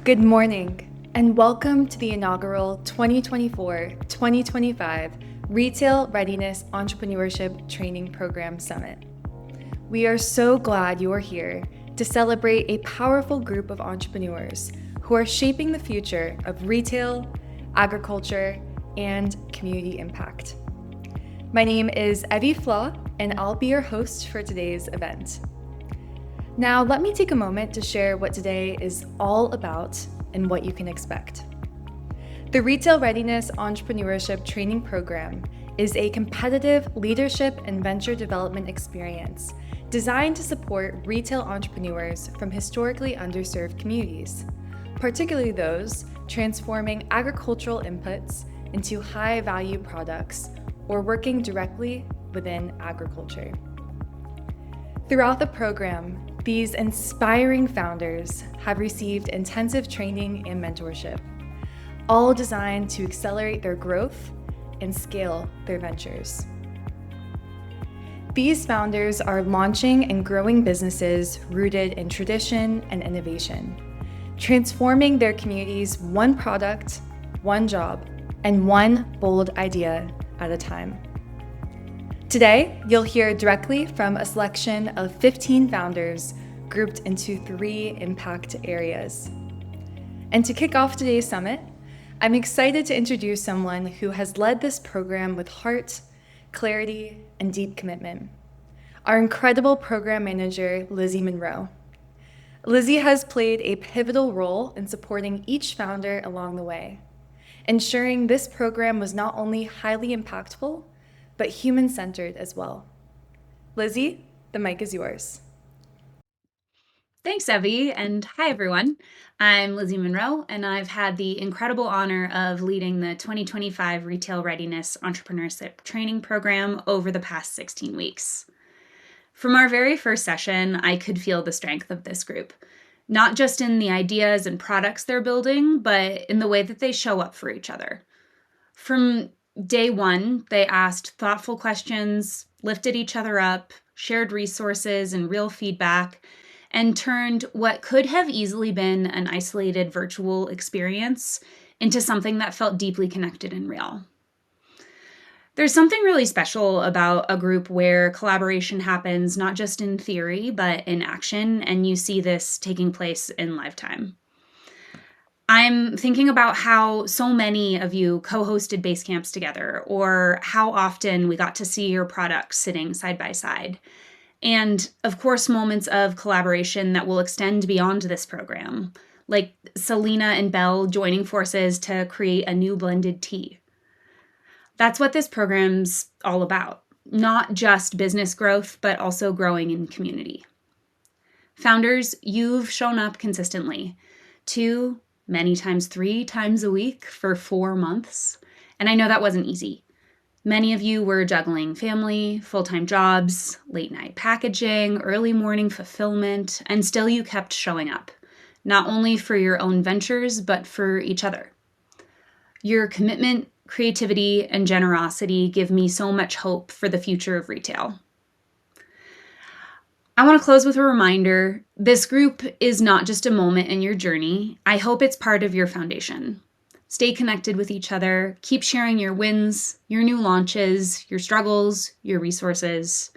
Good morning, and welcome to the inaugural 2024-2025 Retail Readiness Entrepreneurship Training Program Summit. We are so glad you are here to celebrate a powerful group of entrepreneurs who are shaping the future of retail, agriculture, and community impact. My name is Evie Flaw, and I'll be your host for today's event. Now, let me take a moment to share what today is all about and what you can expect. The Retail Readiness Entrepreneurship Training Program is a competitive leadership and venture development experience designed to support retail entrepreneurs from historically underserved communities, particularly those transforming agricultural inputs into high-value products or working directly within agriculture. Throughout the program, these inspiring founders have received intensive training and mentorship, all designed to accelerate their growth and scale their ventures. These founders are launching and growing businesses rooted in tradition and innovation, transforming their communities one product, one job, and one bold idea at a time. Today, you'll hear directly from a selection of 15 founders grouped into 3 impact areas. And to kick off today's summit, I'm excited to introduce someone who has led this program with heart, clarity, and deep commitment. Our incredible program manager, Lizzie Monroe. Lizzie has played a pivotal role in supporting each founder along the way, ensuring this program was not only highly impactful, but human-centered as well. Lizzie, the mic is yours. Thanks, Evie, and hi, everyone. I'm Lizzie Monroe, and I've had the incredible honor of leading the 2025 Retail Readiness Entrepreneurship Training Program over the past 16 weeks. From our very first session, I could feel the strength of this group, not just in the ideas and products they're building, but in the way that they show up for each other. From day one, they asked thoughtful questions, lifted each other up, shared resources and real feedback, and turned what could have easily been an isolated virtual experience into something that felt deeply connected and real. There's something really special about a group where collaboration happens not just in theory, but in action, and you see this taking place in lifetime. I'm thinking about how so many of you co-hosted base camps together, or how often we got to see your products sitting side by side. And of course, moments of collaboration that will extend beyond this program, like Selena and Belle joining forces to create a new blended tea. That's what this program's all about, not just business growth, but also growing in community. Founders, you've shown up consistently, 2, many times 3 times a week for 4 months. And I know that wasn't easy. Many of you were juggling family, full-time jobs, late-night packaging, early morning fulfillment, and still you kept showing up, not only for your own ventures, but for each other. Your commitment, creativity, and generosity give me so much hope for the future of retail. I want to close with a reminder, this group is not just a moment in your journey. I hope it's part of your foundation. Stay connected with each other, keep sharing your wins, your new launches, your struggles, your resources.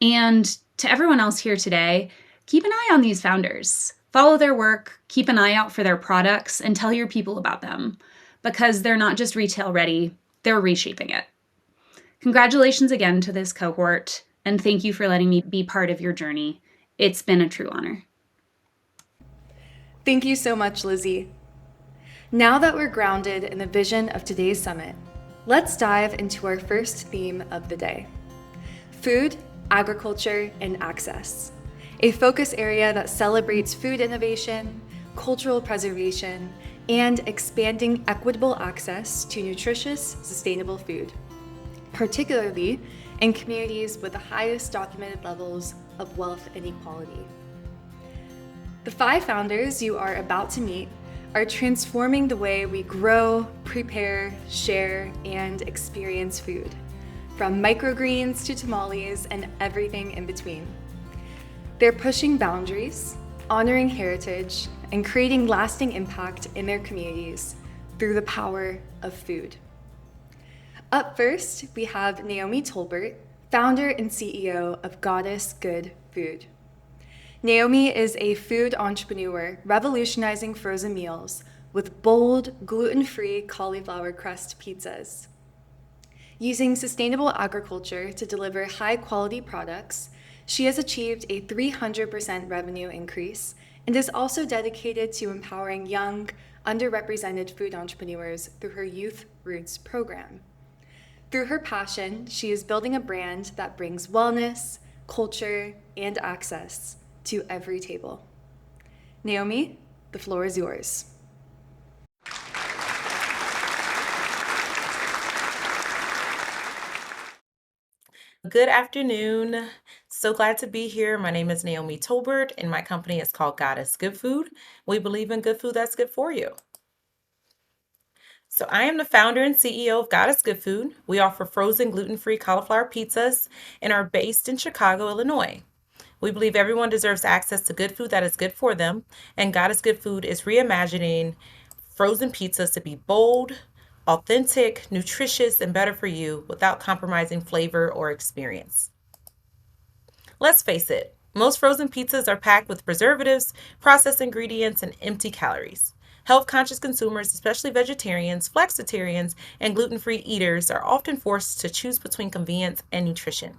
And to everyone else here today, keep an eye on these founders. Follow their work, keep an eye out for their products, and tell your people about them, because they're not just retail ready, they're reshaping it. Congratulations again to this cohort. And thank you for letting me be part of your journey. It's been a true honor. Thank you so much, Lizzie. Now that we're grounded in the vision of today's summit, let's dive into our first theme of the day: food, agriculture, and access. A focus area that celebrates food innovation, cultural preservation, and expanding equitable access to nutritious, sustainable food, particularly in communities with the highest documented levels of wealth inequality. The 5 founders you are about to meet are transforming the way we grow, prepare, share, and experience food, from microgreens to tamales and everything in between. They're pushing boundaries, honoring heritage, and creating lasting impact in their communities through the power of food. Up first, we have Naomi Tolbert, founder and CEO of Goddess Good Food. Naomi is a food entrepreneur revolutionizing frozen meals with bold, gluten-free cauliflower crust pizzas. Using sustainable agriculture to deliver high-quality products, she has achieved a 300% revenue increase and is also dedicated to empowering young, underrepresented food entrepreneurs through her Youth Roots program. Through her passion, she is building a brand that brings wellness, culture, and access to every table. Naomi, the floor is yours. Good afternoon. So glad to be here. My name is Naomi Tolbert, and my company is called Goddess Good Food. We believe in good food that's good for you. So I am the founder and CEO of Goddess Good Food. We offer frozen gluten-free cauliflower pizzas and are based in Chicago, Illinois. We believe everyone deserves access to good food that is good for them, and Goddess Good Food is reimagining frozen pizzas to be bold, authentic, nutritious, and better for you without compromising flavor or experience. Let's face it, most frozen pizzas are packed with preservatives, processed ingredients, and empty calories. Health-conscious consumers, especially vegetarians, flexitarians, and gluten-free eaters, are often forced to choose between convenience and nutrition.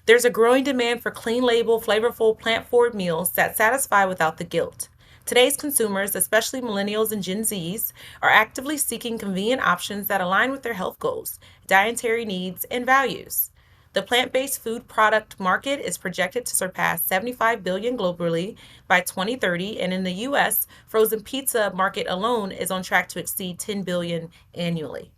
There's a growing demand for clean label, flavorful, plant-forward meals that satisfy without the guilt. Today's consumers, especially millennials and Gen Zs, are actively seeking convenient options that align with their health goals, dietary needs, and values. The plant-based food product market is projected to surpass $75 billion globally by 2030, and in the U.S., frozen pizza market alone is on track to exceed $10 billion annually.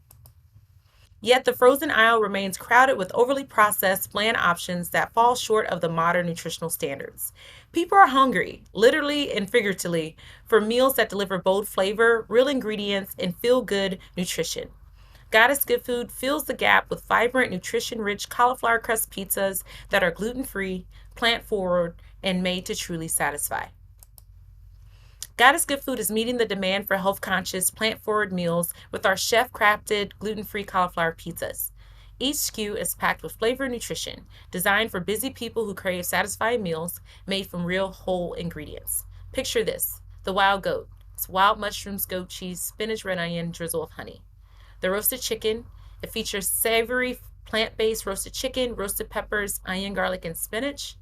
Yet the frozen aisle remains crowded with overly processed, bland options that fall short of the modern nutritional standards. People are hungry, literally and figuratively, for meals that deliver bold flavor, real ingredients, and feel-good nutrition. Goddess Good Food fills the gap with vibrant, nutrition-rich cauliflower crust pizzas that are gluten-free, plant-forward, and made to truly satisfy. Goddess Good Food is meeting the demand for health-conscious, plant-forward meals with our chef-crafted, gluten-free cauliflower pizzas. Each SKU is packed with flavor and nutrition, designed for busy people who crave satisfying meals made from real, whole ingredients. Picture this, the wild goat. It's wild mushrooms, goat cheese, spinach, red onion, drizzle of honey. The roasted chicken, it features savory, plant-based roasted chicken, roasted peppers, onion, garlic, and spinach.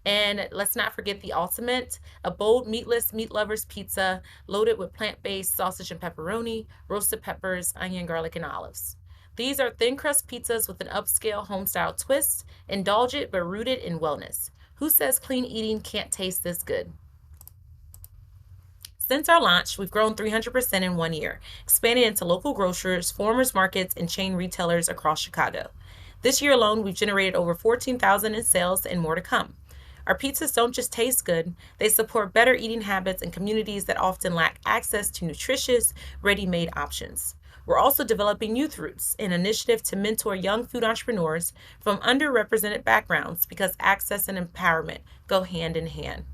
And let's not forget the ultimate, a bold meatless meat lovers pizza loaded with plant-based sausage and pepperoni, roasted peppers, onion, garlic, and olives. These are thin crust pizzas with an upscale home-style twist, indulgent but rooted in wellness. Who says clean eating can't taste this good? Since our launch, we've grown 300% in 1 year, expanding into local grocers, farmers markets, and chain retailers across Chicago. This year alone, we've generated over $14,000 in sales and more to come. Our pizzas don't just taste good, they support better eating habits in communities that often lack access to nutritious, ready-made options. We're also developing Youth Roots, an initiative to mentor young food entrepreneurs from underrepresented backgrounds because access and empowerment go hand in hand.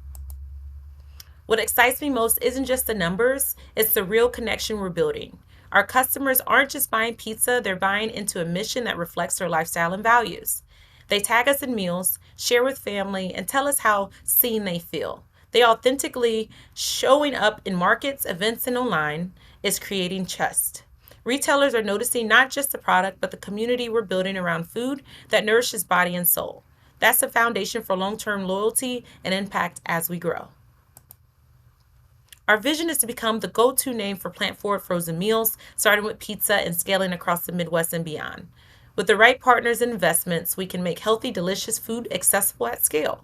What excites me most isn't just the numbers, it's the real connection we're building. Our customers aren't just buying pizza, they're buying into a mission that reflects their lifestyle and values. They tag us in meals, share with family, and tell us how seen they feel. They authentically showing up in markets, events, and online is creating trust. Retailers are noticing not just the product, but the community we're building around food that nourishes body and soul. That's the foundation for long-term loyalty and impact as we grow. Our vision is to become the go-to name for plant-forward frozen meals, starting with pizza and scaling across the Midwest and beyond. With the right partners and investments, we can make healthy, delicious food accessible at scale.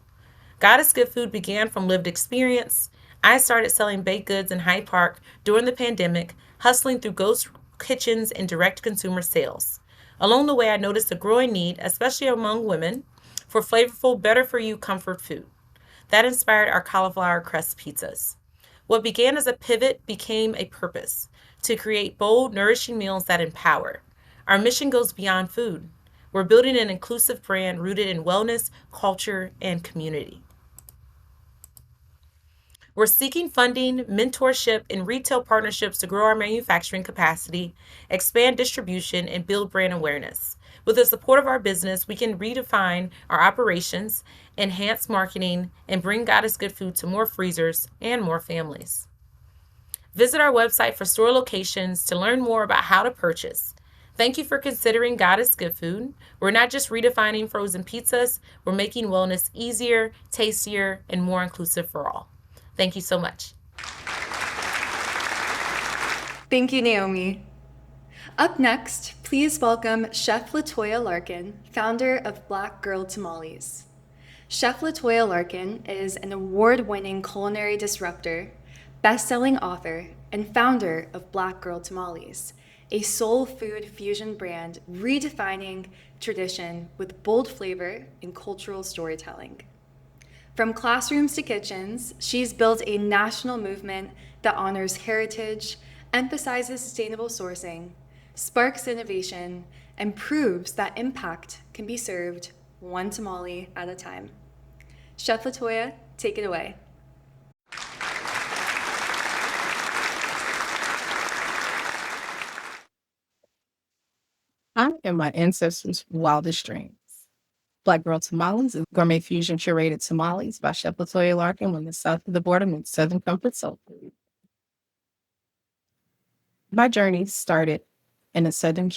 Goddess Good Food began from lived experience. I started selling baked goods in Hyde Park during the pandemic, hustling through ghost kitchens and direct consumer sales. Along the way, I noticed a growing need, especially among women, for flavorful, better-for-you comfort food. That inspired our cauliflower crust pizzas. What began as a pivot became a purpose, to create bold, nourishing meals that empower. Our mission goes beyond food. We're building an inclusive brand rooted in wellness, culture, and community. We're seeking funding, mentorship, and retail partnerships to grow our manufacturing capacity, expand distribution, and build brand awareness. With the support of our business, we can redefine our operations, enhance marketing, and bring Goddess Good Food to more freezers and more families. Visit our website for store locations to learn more about how to purchase. Thank you for considering Goddess Good Food. We're not just redefining frozen pizzas, we're making wellness easier, tastier, and more inclusive for all. Thank you so much. Thank you, Naomi. Up next, please welcome Chef LaToya Larkin, founder of Black Girl Tamales. Chef LaToya Larkin is an award-winning culinary disruptor, best-selling author, and founder of Black Girl Tamales, a soul food fusion brand redefining tradition with bold flavor and cultural storytelling. From classrooms to kitchens, she's built a national movement that honors heritage, emphasizes sustainable sourcing, sparks innovation, and proves that impact can be served one tamale at a time. Chef LaToya, take it away. I am my ancestors' wildest dreams. Black Girl Tamales is gourmet fusion curated tamales by Chef LaToya Larkin when the south of the border meets southern comfort soul food. My journey started in a southern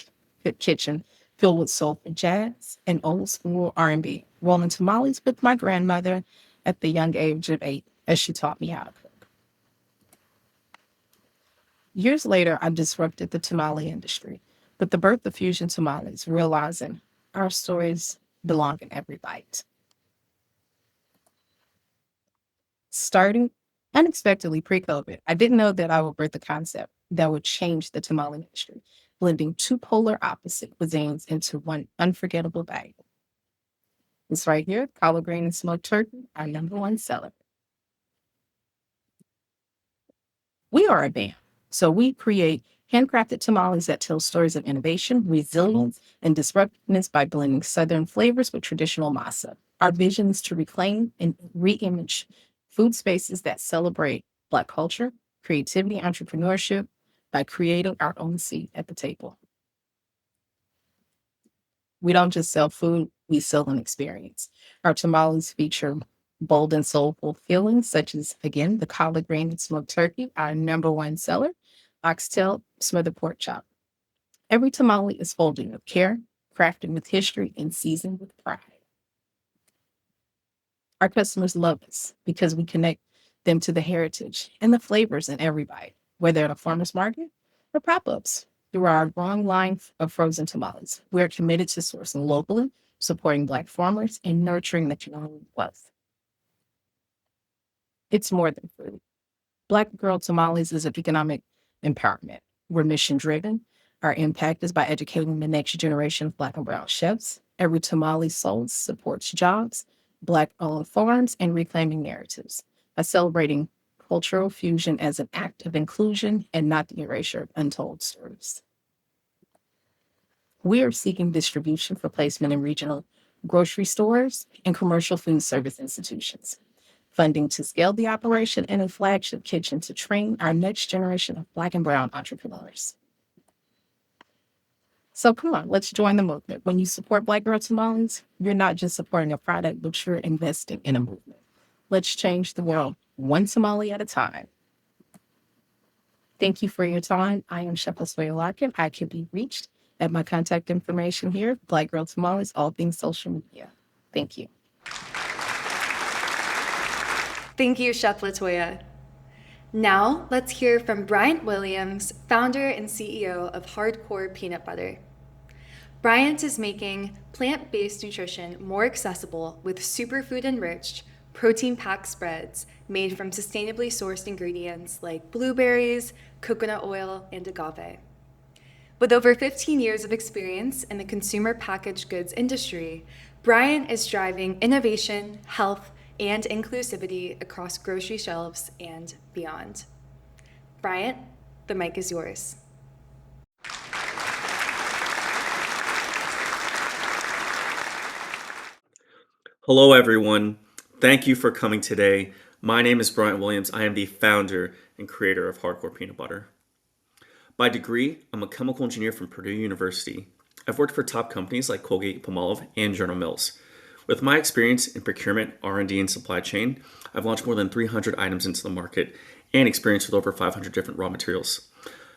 kitchen filled with soulful jazz and old school R&B, rolling tamales with my grandmother at the young age of 8 as she taught me how to cook. Years later, I disrupted the tamale industry with the birth of fusion tamales, realizing our stories belong in every bite. Starting unexpectedly pre-COVID, I didn't know that I would birth a concept that would change the tamale industry, blending two polar opposite cuisines into one unforgettable bite. This right here, collard green and smoked turkey, our #1 seller. We are a band, so we create handcrafted tamales that tell stories of innovation, resilience, and disruptiveness by blending Southern flavors with traditional masa. Our vision is to reclaim and re-image food spaces that celebrate Black culture, creativity, entrepreneurship by creating our own seat at the table. We don't just sell food, we sell an experience. Our tamales feature bold and soulful feelings, such as, again, the collard green and smoked turkey, our #1 seller, oxtail, smothered pork chop. Every tamale is folded with care, crafted with history, and seasoned with pride. Our customers love us because we connect them to the heritage and the flavors in every bite, whether at a farmer's market or pop-ups. Through our growing line of frozen tamales, we're committed to sourcing locally, supporting Black farmers, and nurturing the community wealth. It's more than food. Black Girl Tamales is an economic empowerment. We're mission driven. Our impact is by educating the next generation of Black and brown chefs. Every tamale sold supports jobs, Black owned farms, and reclaiming narratives by celebrating cultural fusion as an act of inclusion and not the erasure of untold stories. We are seeking distribution for placement in regional grocery stores and commercial food service institutions, funding to scale the operation, and a flagship kitchen to train our next generation of Black and brown entrepreneurs. So come on, let's join the movement. When you support Black Girl Tamales, you're not just supporting a product, but you're investing in a movement. Let's change the world one tamale at a time. Thank you for your time. I am Chef LaToya Larkin. I can be reached at my contact information here, Black Girl Tamales, all things social media. Thank you. Thank you, Chef LaToya. Now, let's hear from Bryant Williams, founder and CEO of Hardcore Peanut Butter. Bryant is making plant-based nutrition more accessible with superfood-enriched, protein-packed spreads made from sustainably sourced ingredients like blueberries, coconut oil, and agave. With over 15 years of experience in the consumer packaged goods industry, Bryant is driving innovation, health, and inclusivity across grocery shelves and beyond. Bryant, the mic is yours. Hello, everyone. Thank you for coming today. My name is Brian Williams. I am the founder and creator of Hardcore Peanut Butter. By degree, I'm a chemical engineer from Purdue University. I've worked for top companies like Colgate-Palmolive and General Mills. With my experience in procurement, R&D, and supply chain, I've launched more than 300 items into the market and experience with over 500 different raw materials.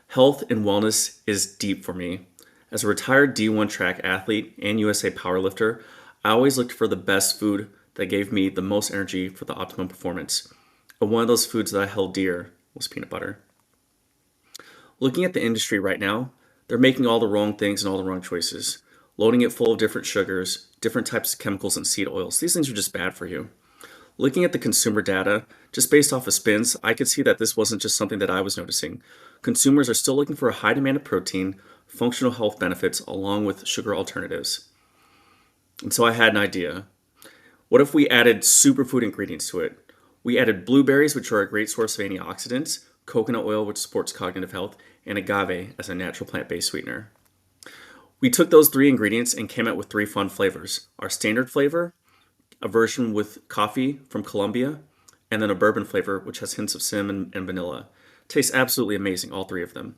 Health and wellness is deep for me. As a retired D1 track athlete and USA powerlifter, I always looked for the best food that gave me the most energy for the optimum performance. And one of those foods that I held dear was peanut butter. Looking at the industry right now, they're making all the wrong things and all the wrong choices, loading it full of different sugars, different types of chemicals, and seed oils. These things are just bad for you. Looking at the consumer data, just based off of spins, I could see that this wasn't just something that I was noticing. Consumers are still looking for a high demand of protein, functional health benefits, along with sugar alternatives. And so I had an idea. What if we added superfood ingredients to it? We added blueberries, which are a great source of antioxidants, coconut oil, which supports cognitive health, and agave as a natural plant-based sweetener. We took those three ingredients and came out with three fun flavors. Our standard flavor, a version with coffee from Colombia, and then a bourbon flavor, which has hints of cinnamon and vanilla. Tastes absolutely amazing, all three of them.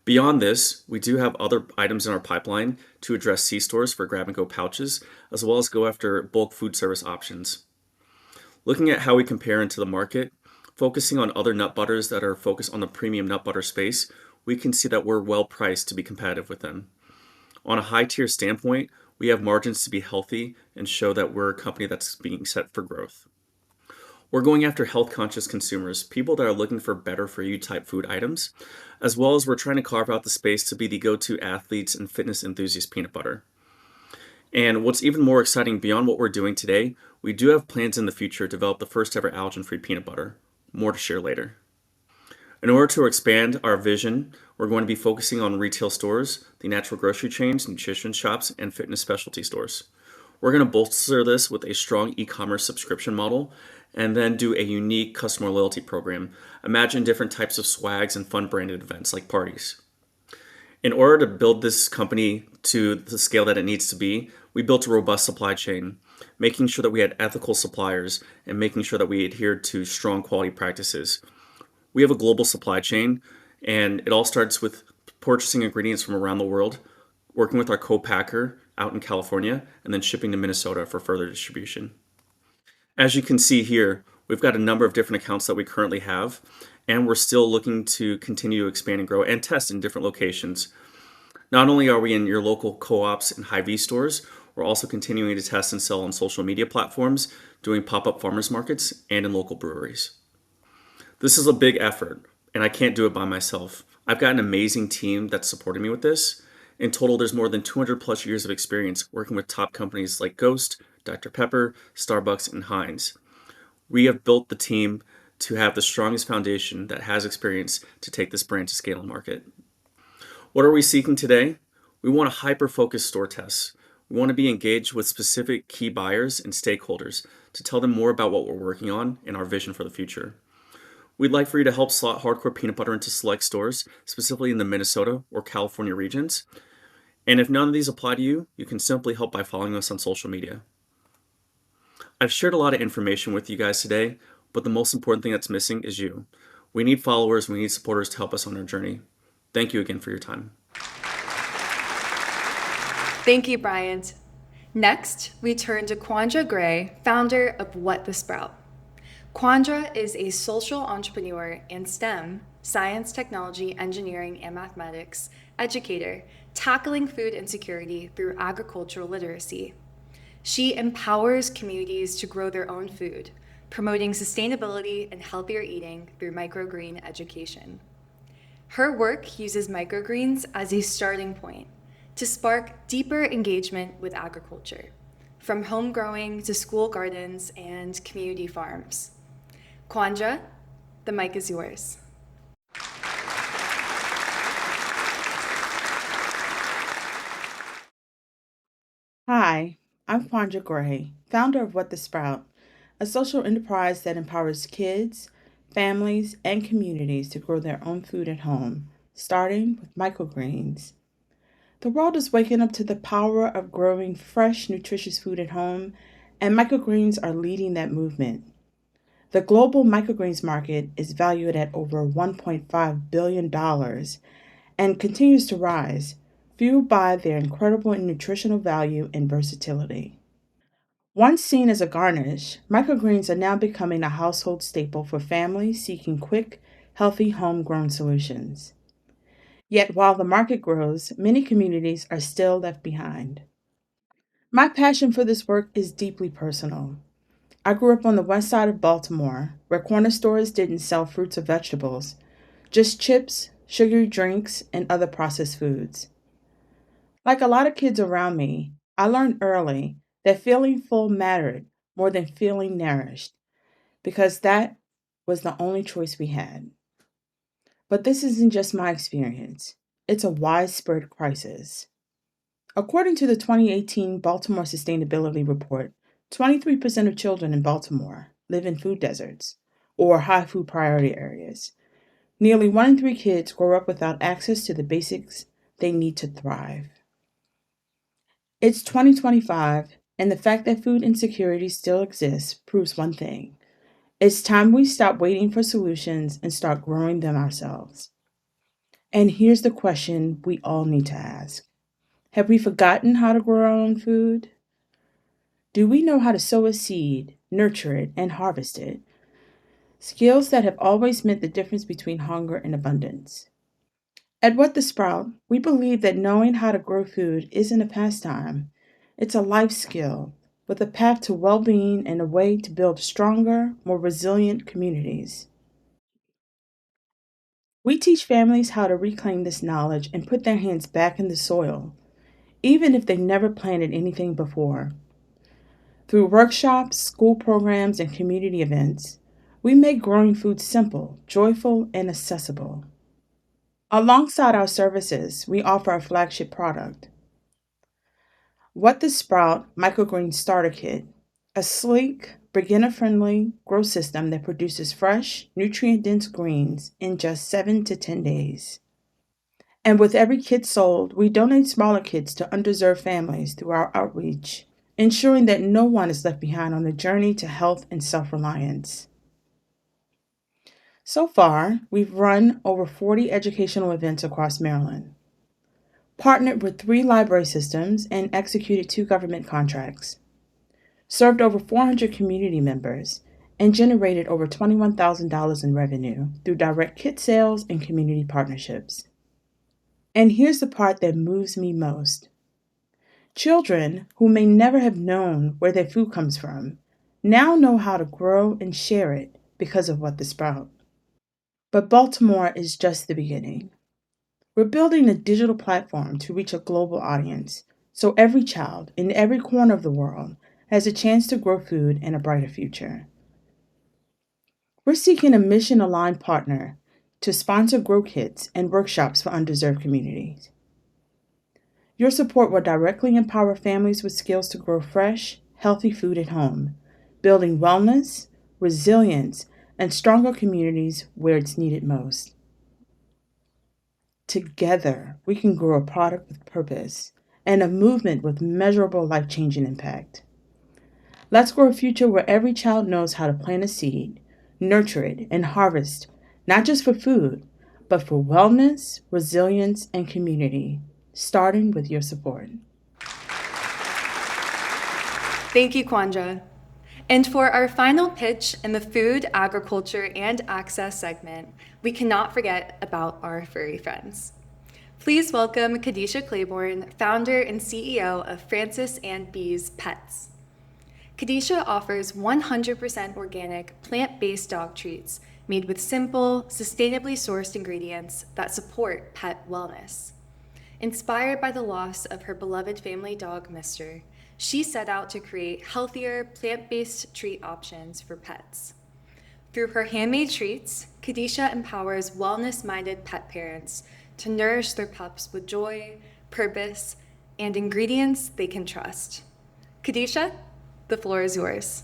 Beyond this, we do have other items in our pipeline to address C-stores for grab-and-go pouches, as well as go after bulk food service options. Looking at how we compare into the market, focusing on other nut butters that are focused on the premium nut butter space, we can see that we're well priced to be competitive with them. On a high tier standpoint, we have margins to be healthy and show that we're a company that's being set for growth. We're going after health conscious consumers, people that are looking for better for you type food items, as well as we're trying to carve out the space to be the go-to athletes and fitness enthusiast peanut butter. And what's even more exciting beyond what we're doing today, we do have plans in the future to develop the first ever allergen-free peanut butter. More to share later. In order to expand our vision, we're going to be focusing on retail stores, the natural grocery chains, nutrition shops, and fitness specialty stores. We're going to bolster this with a strong e-commerce subscription model and then do a unique customer loyalty program. Imagine different types of swags and fun branded events like parties. In order to build this company to the scale that it needs to be, we built a robust supply chain, making sure that we had ethical suppliers and making sure that we adhered to strong quality practices. We have a global supply chain, and it all starts with purchasing ingredients from around the world, working with our co-packer out in California, and then shipping to Minnesota for further distribution. As you can see here, we've got a number of different accounts that we currently have, and we're still looking to continue to expand and grow and test in different locations. Not only are we in your local co-ops and Hy-Vee stores, we're also continuing to test and sell on social media platforms, doing pop-up farmers markets, and in local breweries. This is a big effort, and I can't do it by myself. I've got an amazing team that's supporting me with this. In total, there's more than 200 plus years of experience working with top companies like Ghost, Dr. Pepper, Starbucks, and Heinz. We have built the team to have the strongest foundation that has experience to take this brand to scale and market. What are we seeking today? We want a hyper-focused store test. We want to be engaged with specific key buyers and stakeholders to tell them more about what we're working on and our vision for the future. We'd like for you to help slot Hardcore Peanut Butter into select stores, specifically in the Minnesota or California regions. And if none of these apply to you, you can simply help by following us on social media. I've shared a lot of information with you guys today, but the most important thing that's missing is you. We need followers, we need supporters to help us on our journey. Thank you again for your time. Thank you, Bryant. Next, we turn to Quandra Gray, founder of What the Sprout. Quandra is a social entrepreneur and STEM, science, technology, engineering, and mathematics, educator, tackling food insecurity through agricultural literacy. She empowers communities to grow their own food, promoting sustainability and healthier eating through microgreen education. Her work uses microgreens as a starting point to spark deeper engagement with agriculture, from home growing to school gardens and community farms. Quandra, the mic is yours. Hi, I'm Quandra Gray, founder of What the Sprout, a social enterprise that empowers kids, families, and communities to grow their own food at home, starting with microgreens. The world is waking up to the power of growing fresh, nutritious food at home, and microgreens are leading that movement. The global microgreens market is valued at over $1.5 billion and continues to rise, fueled by their incredible nutritional value and versatility. Once seen as a garnish, microgreens are now becoming a household staple for families seeking quick, healthy homegrown solutions. Yet while the market grows, many communities are still left behind. My passion for this work is deeply personal. I grew up on the west side of Baltimore, where corner stores didn't sell fruits or vegetables, just chips, sugary drinks, and other processed foods. Like a lot of kids around me, I learned early that feeling full mattered more than feeling nourished, because that was the only choice we had. But this isn't just my experience, it's a widespread crisis. According to the 2018 Baltimore Sustainability Report, 23% of children in Baltimore live in food deserts or high food priority areas. Nearly 1 in 3 kids grow up without access to the basics they need to thrive. It's 2025, and the fact that food insecurity still exists proves one thing. It's time we stop waiting for solutions and start growing them ourselves. And here's the question we all need to ask. Have we forgotten how to grow our own food? Do we know how to sow a seed, nurture it, and harvest it? Skills that have always meant the difference between hunger and abundance. At What the Sprout, we believe that knowing how to grow food isn't a pastime, it's a life skill with a path to well being and a way to build stronger, more resilient communities. We teach families how to reclaim this knowledge and put their hands back in the soil, even if they've never planted anything before. Through workshops, school programs, and community events, we make growing food simple, joyful, and accessible. Alongside our services, we offer a flagship product, What the Sprout Microgreen Starter Kit, a sleek, beginner-friendly grow system that produces fresh, nutrient-dense greens in just 7 to 10 days. And with every kit sold, we donate smaller kits to underserved families through our outreach, ensuring that no one is left behind on the journey to health and self-reliance. So far, we've run over 40 educational events across Maryland, partnered with 3 library systems, and executed 2 government contracts, served over 400 community members, and generated over $21,000 in revenue through direct kit sales and community partnerships. And here's the part that moves me most. Children who may never have known where their food comes from now know how to grow and share it because of What the Sprout. But Baltimore is just the beginning. We're building a digital platform to reach a global audience, so every child in every corner of the world has a chance to grow food and a brighter future. We're seeking a mission-aligned partner to sponsor grow kits and workshops for underserved communities. Your support will directly empower families with skills to grow fresh, healthy food at home, building wellness, resilience, and stronger communities where it's needed most. Together, we can grow a product with purpose and a movement with measurable life-changing impact. Let's grow a future where every child knows how to plant a seed, nurture it, and harvest, not just for food, but for wellness, resilience, and community, starting with your support. Thank you, Kwanja. And for our final pitch in the food, agriculture, and access segment, we cannot forget about our furry friends. Please welcome Kadisha Claiborne, founder and CEO of Francis and Bees Pets. Kadisha offers 100% organic, plant-based dog treats made with simple, sustainably sourced ingredients that support pet wellness. Inspired by the loss of her beloved family dog, Mister, she set out to create healthier, plant-based treat options for pets. Through her handmade treats, Kadisha empowers wellness-minded pet parents to nourish their pups with joy, purpose, and ingredients they can trust. Kadisha, the floor is yours.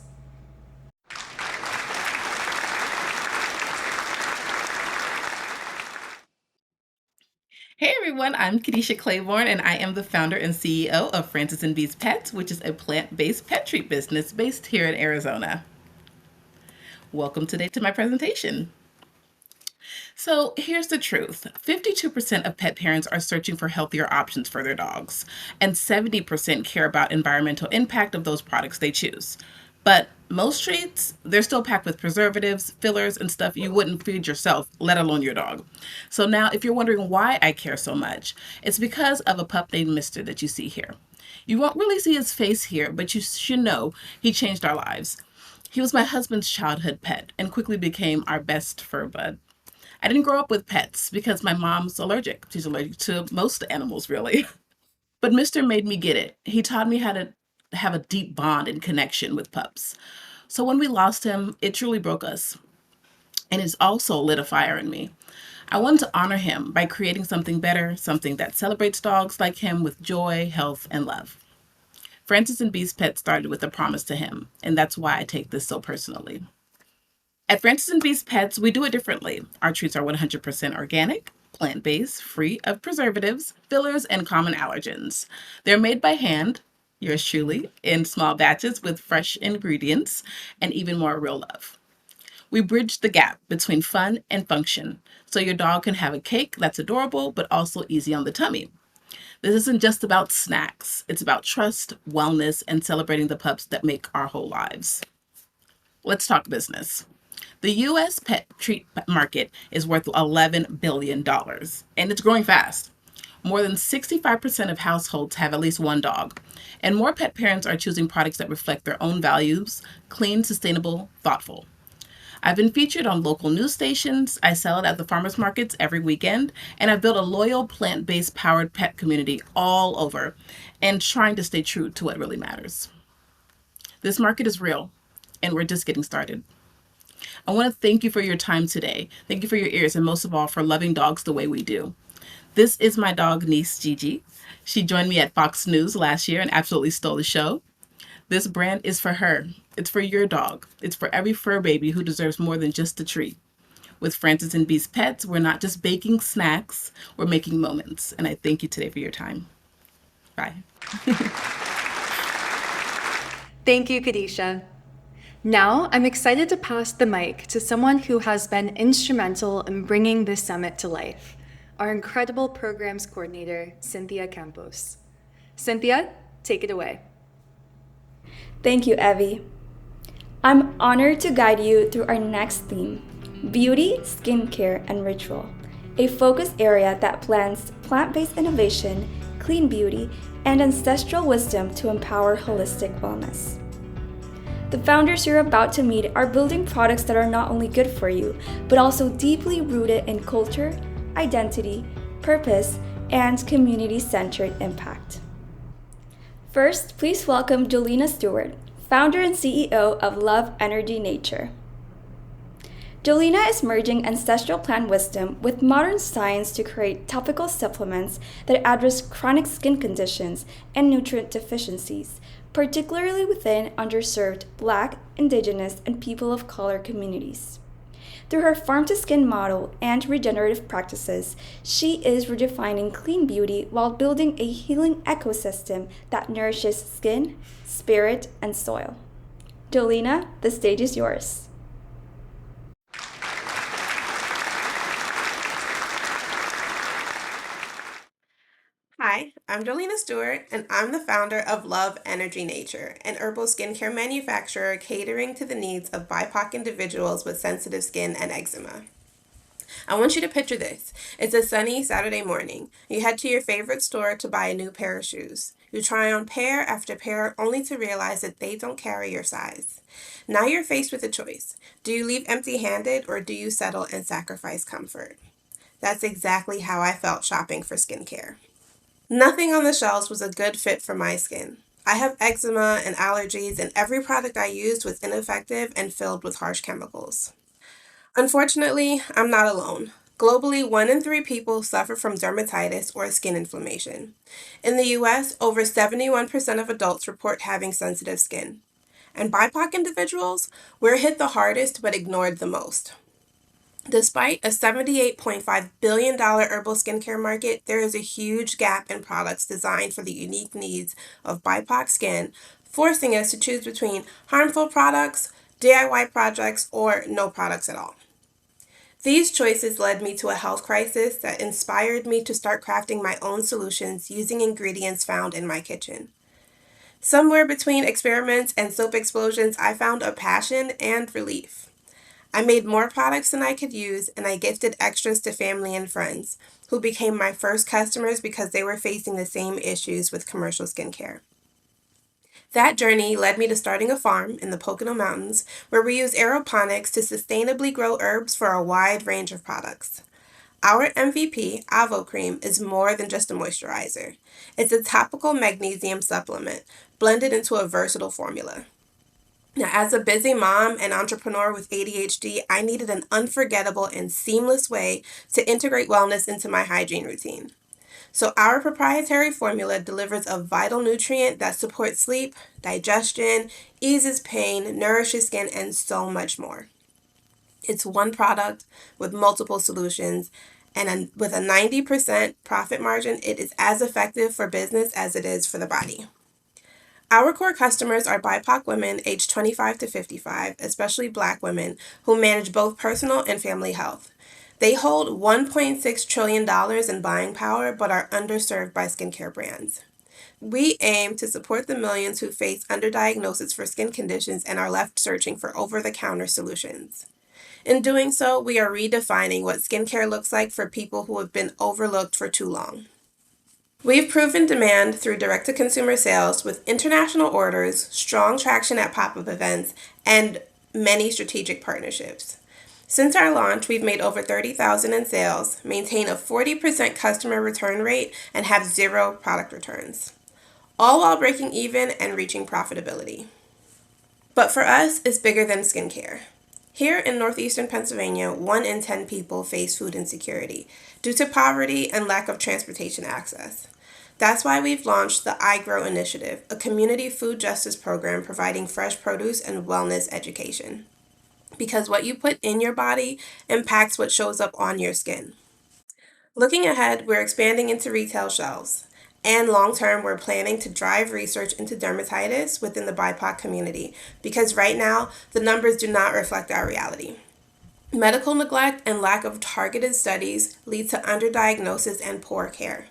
Hey everyone, I'm Kadisha Claiborne, and I am the founder and CEO of Francis and Bees Pets, which is a plant-based pet treat business based here in Arizona. Welcome today to my presentation. So here's the truth. 52% of pet parents are searching for healthier options for their dogs, and 70% care about environmental impact of those products they choose. But most treats, they're still packed with preservatives, fillers, and stuff you wouldn't feed yourself, let alone your dog. So now, if you're wondering why I care so much, it's because of a pup named Mister that you see here. You won't really see his face here, but you should know he changed our lives. He was my husband's childhood pet and quickly became our best fur bud. I didn't grow up with pets because my mom's allergic. She's allergic to most animals, really. But Mister made me get it. He taught me how to have a deep bond and connection with pups. So when we lost him, it truly broke us. And it's also lit a fire in me. I wanted to honor him by creating something better, something that celebrates dogs like him with joy, health, and love. Francis and Bee's Pet started with a promise to him, and that's why I take this so personally. At Francis and Bee's Pets, we do it differently. Our treats are 100% organic, plant-based, free of preservatives, fillers, and common allergens. They're made by hand, yours truly, in small batches with fresh ingredients and even more real love. We bridge the gap between fun and function, so your dog can have a cake that's adorable but also easy on the tummy. This isn't just about snacks. It's about trust, wellness, and celebrating the pups that make our whole lives. Let's talk business. The US pet treat market is worth $11 billion, and it's growing fast. More than 65% of households have at least one dog, and more pet parents are choosing products that reflect their own values: clean, sustainable, thoughtful. I've been featured on local news stations, I sell it at the farmers markets every weekend, and I've built a loyal plant-based powered pet community all over and trying to stay true to what really matters. This market is real, and we're just getting started. I want to thank you for your time today. Thank you for your ears, and most of all, for loving dogs the way we do. This is my dog niece, Gigi. She joined me at Fox News last year and absolutely stole the show. This brand is for her. It's for your dog. It's for every fur baby who deserves more than just a treat. With Francis and Bee's Pets, we're not just baking snacks, we're making moments. And I thank you today for your time. Bye. Thank you, Kadisha. Now, I'm excited to pass the mic to someone who has been instrumental in bringing this summit to life, our incredible programs coordinator, Cynthia Campos. Cynthia, take it away. Thank you, Evie. I'm honored to guide you through our next theme, beauty, skincare, and ritual, a focus area that blends plant-based innovation, clean beauty, and ancestral wisdom to empower holistic wellness. The founders you're about to meet are building products that are not only good for you, but also deeply rooted in culture, identity, purpose, and community-centered impact. First, please welcome Jolena Stewart, founder and CEO of Love Energy Nature. Jolena is merging ancestral plant wisdom with modern science to create topical supplements that address chronic skin conditions and nutrient deficiencies, particularly within underserved Black, Indigenous, and people of color communities. Through her farm-to-skin model and regenerative practices, she is redefining clean beauty while building a healing ecosystem that nourishes skin, spirit, and soil. Jolena, the stage is yours. Hi, I'm Jolena Stewart, and I'm the founder of Love Energy Nature, an herbal skincare manufacturer catering to the needs of BIPOC individuals with sensitive skin and eczema. I want you to picture this. It's a sunny Saturday morning. You head to your favorite store to buy a new pair of shoes. You try on pair after pair only to realize that they don't carry your size. Now you're faced with a choice. Do you leave empty-handed or do you settle and sacrifice comfort? That's exactly how I felt shopping for skincare. Nothing on the shelves was a good fit for my skin. I have eczema and allergies, and every product I used was ineffective and filled with harsh chemicals. Unfortunately, I'm not alone. Globally, 1 in 3 people suffer from dermatitis or skin inflammation. In the US, over 71% of adults report having sensitive skin. And BIPOC individuals, we're hit the hardest but ignored the most. Despite a $78.5 billion herbal skincare market, there is a huge gap in products designed for the unique needs of BIPOC skin, forcing us to choose between harmful products, DIY projects, or no products at all. These choices led me to a health crisis that inspired me to start crafting my own solutions using ingredients found in my kitchen. Somewhere between experiments and soap explosions, I found a passion and relief. I made more products than I could use, and I gifted extras to family and friends, who became my first customers because they were facing the same issues with commercial skincare. That journey led me to starting a farm in the Pocono Mountains where we use aeroponics to sustainably grow herbs for a wide range of products. Our MVP, Avo Cream, is more than just a moisturizer. It's a topical magnesium supplement blended into a versatile formula. Now, as a busy mom and entrepreneur with ADHD, I needed an unforgettable and seamless way to integrate wellness into my hygiene routine. So our proprietary formula delivers a vital nutrient that supports sleep, digestion, eases pain, nourishes skin, and so much more. It's one product with multiple solutions, and with a 90% profit margin, it is as effective for business as it is for the body. Our core customers are BIPOC women aged 25 to 55, especially Black women, who manage both personal and family health. They hold $1.6 trillion in buying power but are underserved by skincare brands. We aim to support the millions who face underdiagnosis for skin conditions and are left searching for over-the-counter solutions. In doing so, we are redefining what skincare looks like for people who have been overlooked for too long. We've proven demand through direct-to-consumer sales with international orders, strong traction at pop-up events, and many strategic partnerships. Since our launch, we've made over $30,000 in sales, maintain a 40% customer return rate, and have 0 product returns, all while breaking even and reaching profitability. But for us, it's bigger than skincare. Here in northeastern Pennsylvania, 1 in 10 people face food insecurity due to poverty and lack of transportation access. That's why we've launched the I Grow Initiative, a community food justice program providing fresh produce and wellness education. Because what you put in your body impacts what shows up on your skin. Looking ahead, we're expanding into retail shelves. And long term, we're planning to drive research into dermatitis within the BIPOC community because right now, the numbers do not reflect our reality. Medical neglect and lack of targeted studies lead to underdiagnosis and poor care.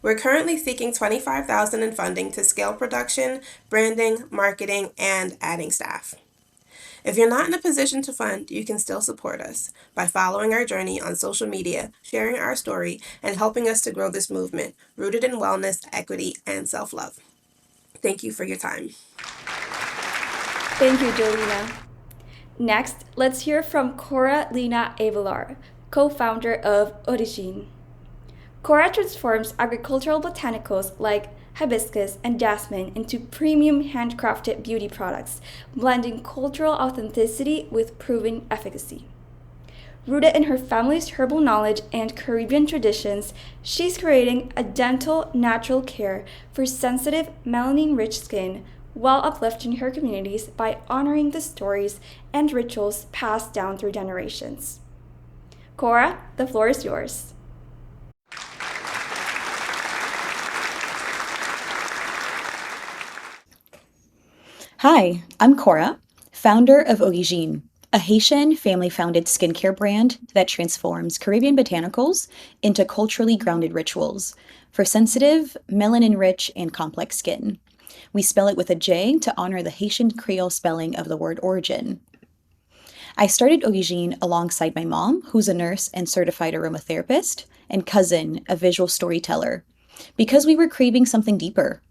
We're currently seeking $25,000 in funding to scale production, branding, marketing, and adding staff. If you're not in a position to fund, you can still support us by following our journey on social media, sharing our story, and helping us to grow this movement rooted in wellness, equity, and self-love. Thank you for your time. Thank you, Jolina. Next, let's hear from Cora Lina Avelar, co-founder of Origine. Cora transforms agricultural botanicals like hibiscus and jasmine into premium handcrafted beauty products, blending cultural authenticity with proven efficacy. Rooted in her family's herbal knowledge and Caribbean traditions, she's creating a dental natural care for sensitive, melanin-rich skin while uplifting her communities by honoring the stories and rituals passed down through generations. Cora, the floor is yours. Hi, I'm Cora, founder of Origine, a Haitian family-founded skincare brand that transforms Caribbean botanicals into culturally grounded rituals for sensitive, melanin-rich, and complex skin. We spell it with a J to honor the Haitian Creole spelling of the word origin. I started Origine alongside my mom, who's a nurse and certified aromatherapist, and cousin, a visual storyteller, because we were craving something deeper.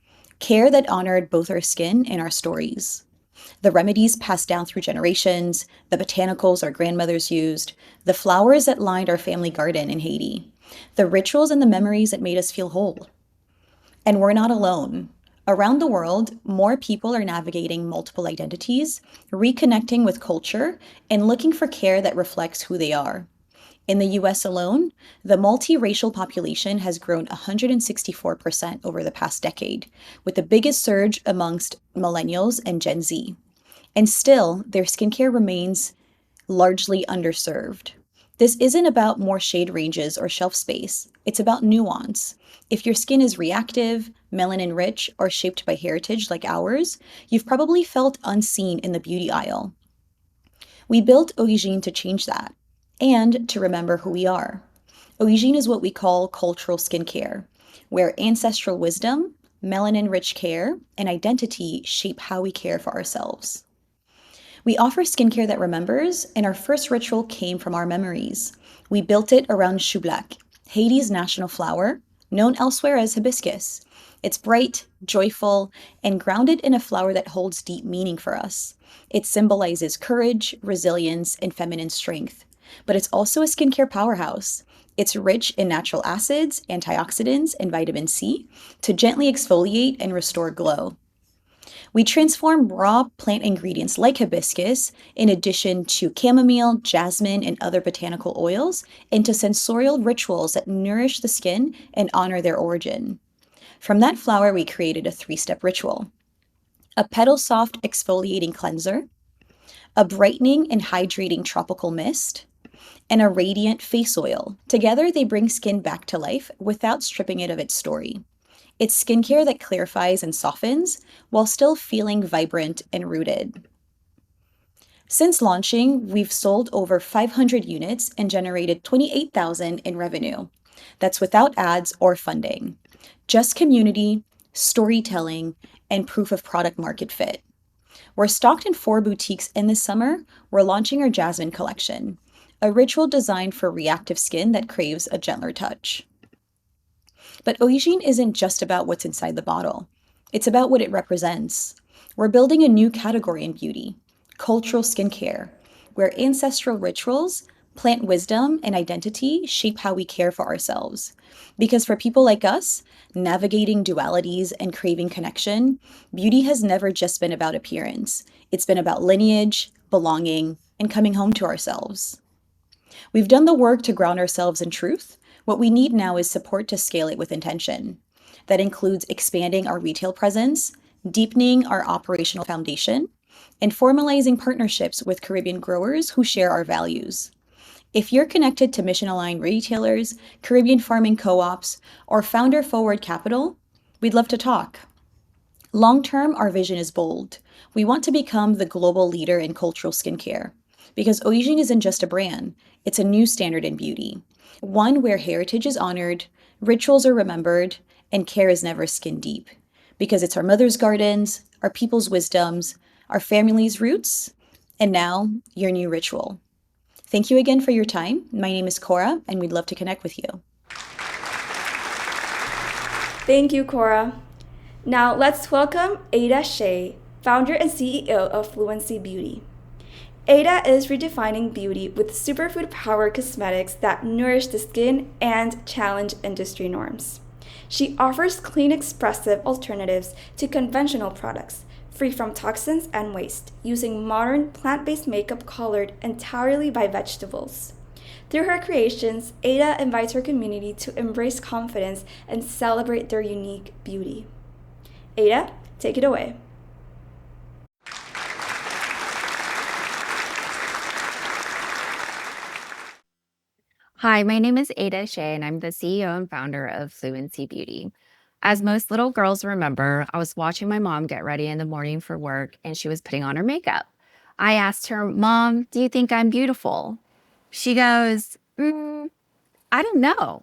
Care that honored both our skin and our stories. The remedies passed down through generations, the botanicals our grandmothers used, the flowers that lined our family garden in Haiti, the rituals and the memories that made us feel whole. And we're not alone. Around the world, more people are navigating multiple identities, reconnecting with culture, and looking for care that reflects who they are. In the US alone, the multiracial population has grown 164% over the past decade, with the biggest surge amongst millennials and Gen Z. And still, their skincare remains largely underserved. This isn't about more shade ranges or shelf space. It's about nuance. If your skin is reactive, melanin-rich, or shaped by heritage like ours, you've probably felt unseen in the beauty aisle. We built Origine to change that and to remember who we are. Origine is what we call cultural skincare, where ancestral wisdom, melanin-rich care, and identity shape how we care for ourselves. We offer skincare that remembers, and our first ritual came from our memories. We built it around choublac, Haiti's national flower, known elsewhere as hibiscus. It's bright, joyful, and grounded in a flower that holds deep meaning for us. It symbolizes courage, resilience, and feminine strength. But it's also a skincare powerhouse. It's rich in natural acids, antioxidants, and vitamin C to gently exfoliate and restore glow. We transform raw plant ingredients like hibiscus, in addition to chamomile, jasmine, and other botanical oils, into sensorial rituals that nourish the skin and honor their origin. From that flower, we created a 3-step ritual: a petal soft exfoliating cleanser, a brightening and hydrating tropical mist, and a radiant face oil. Together, they bring skin back to life without stripping it of its story. It's skincare that clarifies and softens while still feeling vibrant and rooted. Since launching, we've sold over 500 units and generated $28,000 in revenue. That's without ads or funding, just community, storytelling, and proof of product market fit. We're stocked in 4 boutiques, and this summer, we're launching our Jasmine collection, a ritual designed for reactive skin that craves a gentler touch. But Origine isn't just about what's inside the bottle. It's about what it represents. We're building a new category in beauty, cultural skincare, where ancestral rituals, plant wisdom, and identity shape how we care for ourselves. Because for people like us, navigating dualities and craving connection, beauty has never just been about appearance. It's been about lineage, belonging, and coming home to ourselves. We've done the work to ground ourselves in truth. What we need now is support to scale it with intention. That includes expanding our retail presence, deepening our operational foundation, and formalizing partnerships with Caribbean growers who share our values. If you're connected to mission-aligned retailers, Caribbean farming co-ops, or founder-forward capital, we'd love to talk. Long-term, our vision is bold. We want to become the global leader in cultural skincare, because Origine isn't just a brand, it's a new standard in beauty. One where heritage is honored, rituals are remembered, and care is never skin deep. Because it's our mother's gardens, our people's wisdoms, our family's roots, and now your new ritual. Thank you again for your time. My name is Cora, and we'd love to connect with you. Thank you, Cora. Now let's welcome Ada Shea, founder and CEO of Fluency Beauty. Ada is redefining beauty with superfood-powered cosmetics that nourish the skin and challenge industry norms. She offers clean, expressive alternatives to conventional products, free from toxins and waste, using modern plant-based makeup colored entirely by vegetables. Through her creations, Ada invites her community to embrace confidence and celebrate their unique beauty. Ada, take it away. Hi, my name is Ada Shea, and I'm the CEO and founder of Fluency Beauty. As most little girls remember, I was watching my mom get ready in the morning for work, and she was putting on her makeup. I asked her, "Mom, do you think I'm beautiful?" She goes, "I don't know."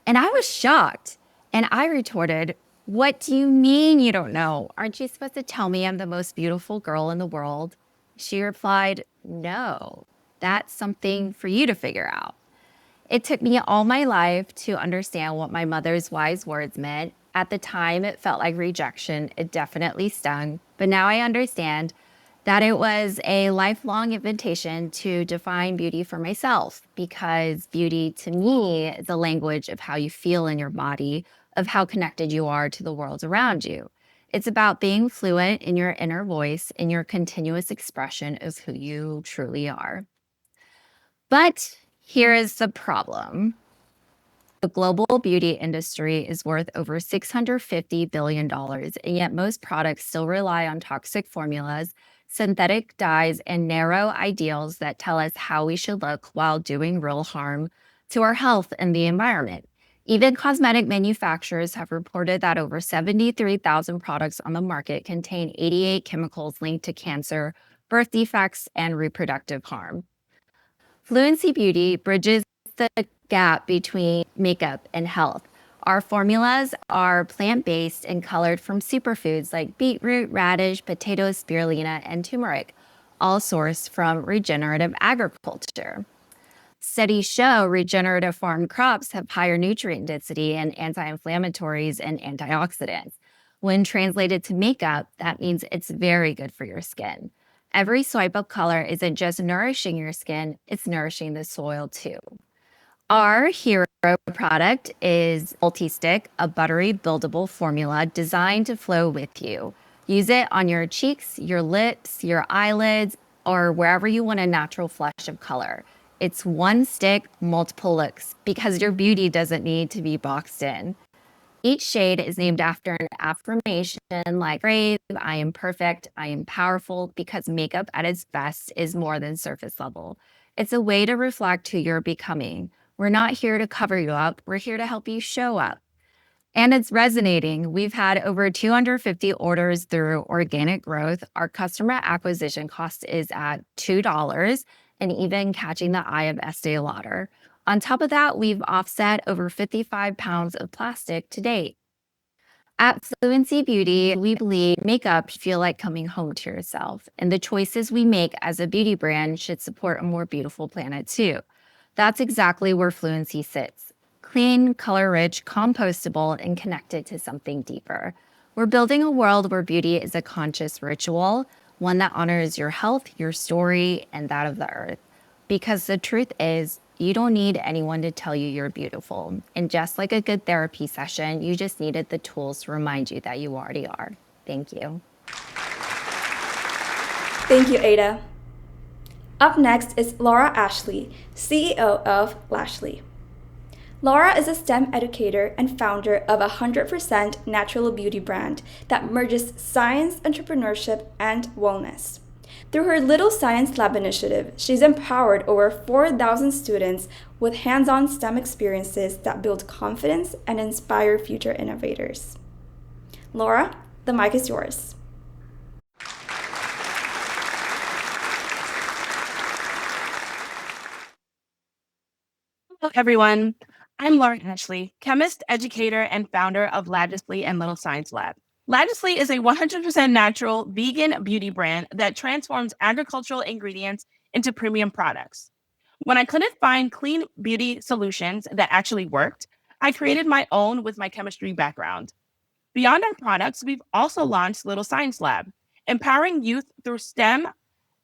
And I was shocked. And I retorted, "What do you mean you don't know? Aren't you supposed to tell me I'm the most beautiful girl in the world?" She replied, "No, that's something for you to figure out." It took me all my life to understand what my mother's wise words meant. At the time, it felt like rejection. It definitely stung. But now I understand that it was a lifelong invitation to define beauty for myself, because beauty to me is a language of how you feel in your body, of how connected you are to the world around you. It's about being fluent in your inner voice and your continuous expression of who you truly are. But here is the problem. The global beauty industry is worth over $650 billion, and yet most products still rely on toxic formulas, synthetic dyes, and narrow ideals that tell us how we should look while doing real harm to our health and the environment. Even cosmetic manufacturers have reported that over 73,000 products on the market contain 88 chemicals linked to cancer, birth defects, and reproductive harm. Fluency Beauty bridges the gap between makeup and health. Our formulas are plant-based and colored from superfoods like beetroot, radish, potatoes, spirulina, and turmeric, all sourced from regenerative agriculture. Studies show regenerative farm crops have higher nutrient density and anti-inflammatories and antioxidants. When translated to makeup, that means it's very good for your skin. Every swipe of color isn't just nourishing your skin, it's nourishing the soil too. Our hero product is Multi-Stick, a buttery buildable formula designed to flow with you. Use it on your cheeks, your lips, your eyelids, or wherever you want a natural flush of color. It's one stick, multiple looks, because your beauty doesn't need to be boxed in. Each shade is named after an affirmation like brave, I am perfect, I am powerful, because makeup at its best is more than surface level. It's a way to reflect who you're becoming. We're not here to cover you up, we're here to help you show up. And it's resonating. We've had over 250 orders through organic growth. Our customer acquisition cost is at $2 and even catching the eye of Estee Lauder. On top of that, we've offset over 55 pounds of plastic to date. At Fluency Beauty, we believe makeup should feel like coming home to yourself, and the choices we make as a beauty brand should support a more beautiful planet too. That's exactly where Fluency sits. Clean, color-rich, compostable, and connected to something deeper. We're building a world where beauty is a conscious ritual, one that honors your health, your story, and that of the earth. Because the truth is, you don't need anyone to tell you you're beautiful. And just like a good therapy session, you just needed the tools to remind you that you already are. Thank you. Thank you, Ada. Up next is Laura Ashley, CEO of Lashley. Laura is a STEM educator and founder of a 100% natural beauty brand that merges science, entrepreneurship, and wellness. Through her Little Science Lab initiative, she's empowered over 4,000 students with hands-on STEM experiences that build confidence and inspire future innovators. Laura, the mic is yours. Hello, everyone. I'm Laura Ashley, chemist, educator, and founder of Laddisley and Little Science Lab. Laddisley is a 100% natural vegan beauty brand that transforms agricultural ingredients into premium products. When I couldn't find clean beauty solutions that actually worked, I created my own with my chemistry background. Beyond our products, we've also launched Little Science Lab, empowering youth through STEM,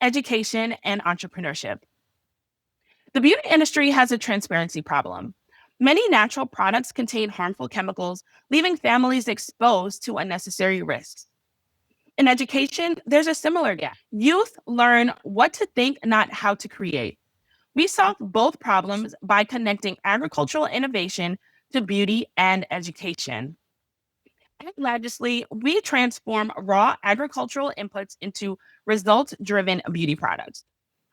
education, and entrepreneurship. The beauty industry has a transparency problem. Many natural products contain harmful chemicals, leaving families exposed to unnecessary risks. In education, there's a similar gap. Youth learn what to think, not how to create. We solve both problems by connecting agricultural innovation to beauty and education. At Laddisley, we transform raw agricultural inputs into results-driven beauty products.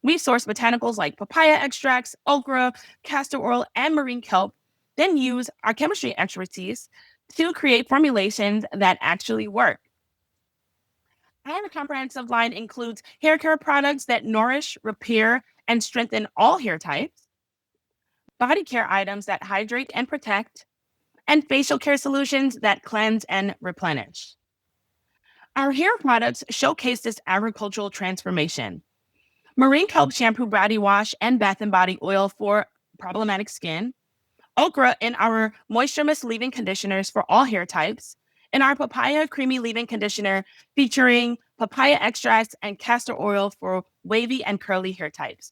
We source botanicals like papaya extracts, okra, castor oil, and marine kelp, then use our chemistry expertise to create formulations that actually work. Our comprehensive line includes hair care products that nourish, repair, and strengthen all hair types, body care items that hydrate and protect, and facial care solutions that cleanse and replenish. Our hair products showcase this agricultural transformation. Marine kelp shampoo, body wash, and bath and body oil for problematic skin, okra in our moisture mist leave-in conditioners for all hair types, and our papaya creamy leave-in conditioner featuring papaya extracts and castor oil for wavy and curly hair types.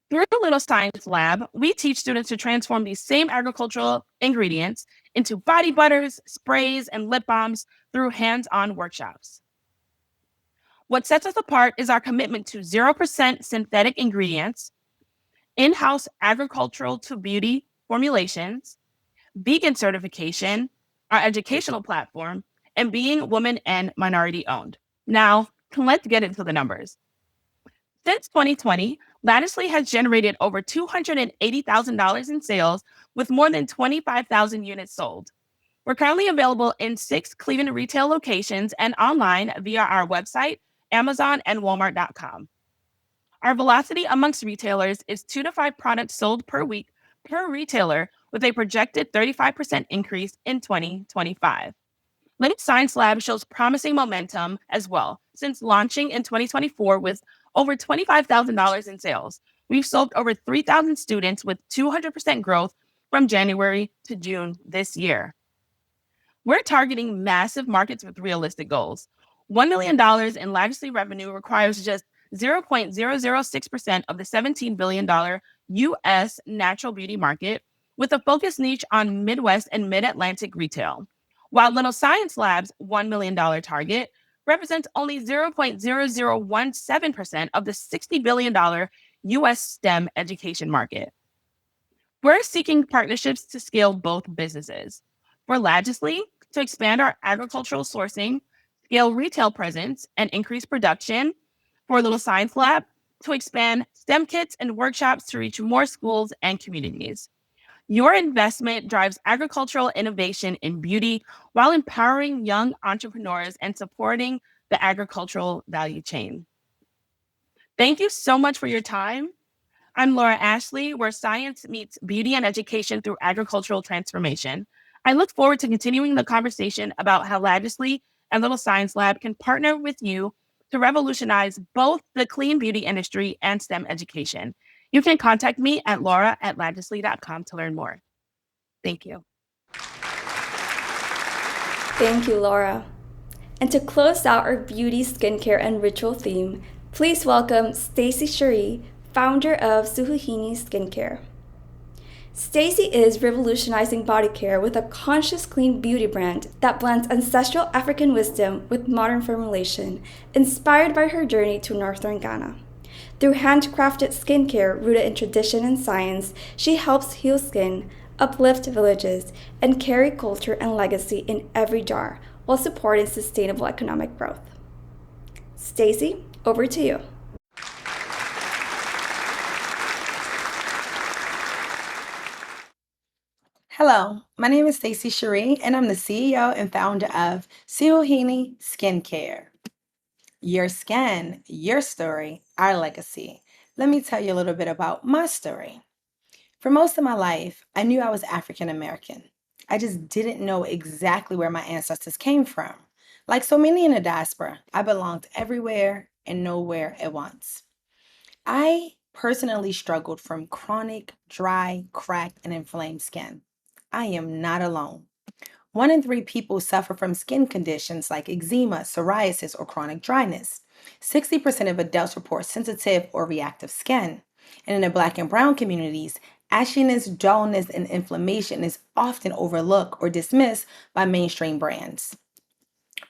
Through the Little Science Lab, we teach students to transform these same agricultural ingredients into body butters, sprays, and lip balms through hands-on workshops. What sets us apart is our commitment to 0% synthetic ingredients, in-house agricultural to beauty formulations, vegan certification, our educational platform, and being woman and minority owned. Now, let's get into the numbers. Since 2020, Laddisley has generated over $280,000 in sales with more than 25,000 units sold. We're currently available in 6 Cleveland retail locations and online via our website Amazon, and Walmart.com. Our velocity amongst retailers is 2 to 5 products sold per week per retailer, with a projected 35% increase in 2025. Little Science Lab shows promising momentum as well. Since launching in 2024 with over $25,000 in sales, we've sold over 3,000 students with 200% growth from January to June this year. We're targeting massive markets with realistic goals. $1 million in Lavishly revenue requires just 0.006% of the $17 billion US natural beauty market, with a focused niche on Midwest and Mid Atlantic retail. While Little Science Lab's $1 million target represents only 0.0017% of the $60 billion US STEM education market. We're seeking partnerships to scale both businesses. For Lavishly, to expand our agricultural sourcing, scale retail presence, and increase production. For Little Science Lab, to expand STEM kits and workshops to reach more schools and communities. Your investment drives agricultural innovation in beauty while empowering young entrepreneurs and supporting the agricultural value chain. Thank you so much for your time. I'm Laura Ashley, where science meets beauty and education through agricultural transformation. I look forward to continuing the conversation about how Lavishly and Little Science Lab can partner with you to revolutionize both the clean beauty industry and STEM education. You can contact me at laura@lavishly.com to learn more. Thank you. Thank you, Laura. And to close out our beauty, skincare, and ritual theme, please welcome Stacy Cherie, founder of Suhuhini Skincare. Stacy is revolutionizing body care with a conscious clean beauty brand that blends ancestral African wisdom with modern formulation, inspired by her journey to northern Ghana. Through handcrafted skincare rooted in tradition and science, she helps heal skin, uplift villages, and carry culture and legacy in every jar while supporting sustainable economic growth. Stacy, over to you. Hello, my name is Stacy Cherie, and I'm the CEO and founder of Suhuhini Skincare. Your skin, your story, our legacy. Let me tell you a little bit about my story. For most of my life, I knew I was African American. I just didn't know exactly where my ancestors came from. Like so many in the diaspora, I belonged everywhere and nowhere at once. I personally struggled from chronic, dry, cracked, and inflamed skin. I am not alone. 1 in 3 people suffer from skin conditions like eczema, psoriasis, or chronic dryness. 60% of adults report sensitive or reactive skin. And in the Black and Brown communities, ashiness, dullness, and inflammation is often overlooked or dismissed by mainstream brands.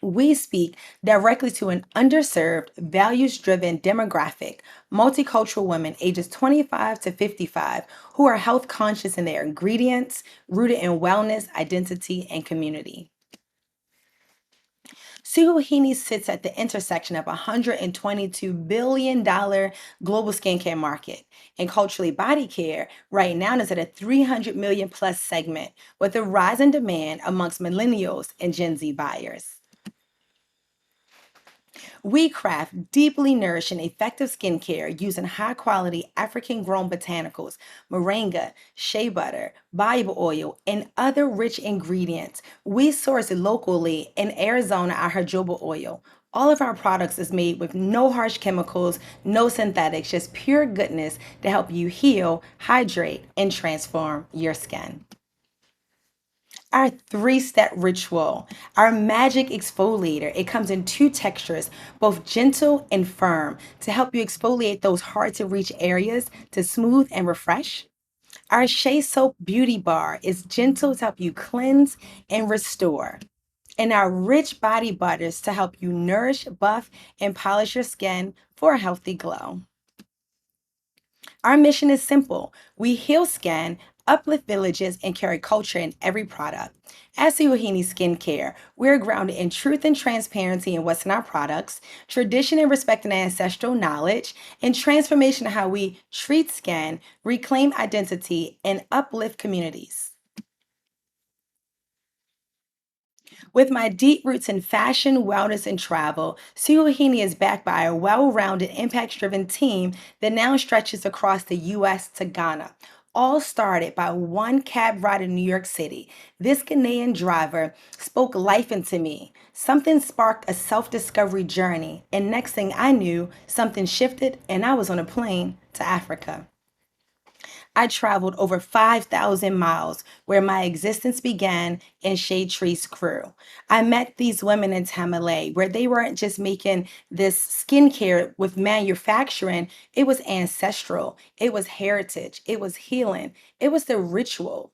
We speak directly to an underserved, values-driven demographic, multicultural women ages 25 to 55 who are health conscious in their ingredients, rooted in wellness, identity, and community. Suhuhini sits at the intersection of a $122 billion global skincare market, and culturally body care right now is at a $300 million plus segment with a rise in demand amongst millennials and Gen Z buyers. We craft deeply nourishing, effective skincare using high-quality African-grown botanicals, moringa, shea butter, baobab oil, and other rich ingredients. We source locally in Arizona our jojoba oil. All of our products is made with no harsh chemicals, no synthetics, just pure goodness to help you heal, hydrate, and transform your skin. Our 3-step ritual, our magic exfoliator. It comes in 2 textures, both gentle and firm, to help you exfoliate those hard to reach areas to smooth and refresh. Our Shea Soap Beauty Bar is gentle to help you cleanse and restore. And our rich body butters to help you nourish, buff, and polish your skin for a healthy glow. Our mission is simple. We heal skin, uplift villages, and carry culture in every product. At Suhuhini Skincare, we're grounded in truth and transparency in what's in our products, tradition and respecting ancestral knowledge, and transformation of how we treat skin, reclaim identity, and uplift communities. With my deep roots in fashion, wellness, and travel, Suhini is backed by a well-rounded, impact-driven team that now stretches across the U.S. to Ghana. All started by one cab ride in New York City. This Ghanaian driver spoke life into me. Something sparked a self-discovery journey, and next thing I knew, something shifted and I was on a plane to Africa. I traveled over 5,000 miles where my existence began and shade trees grew. I met these women in Tamale where they weren't just making this skincare with manufacturing, it was ancestral, it was heritage, it was healing, it was the ritual.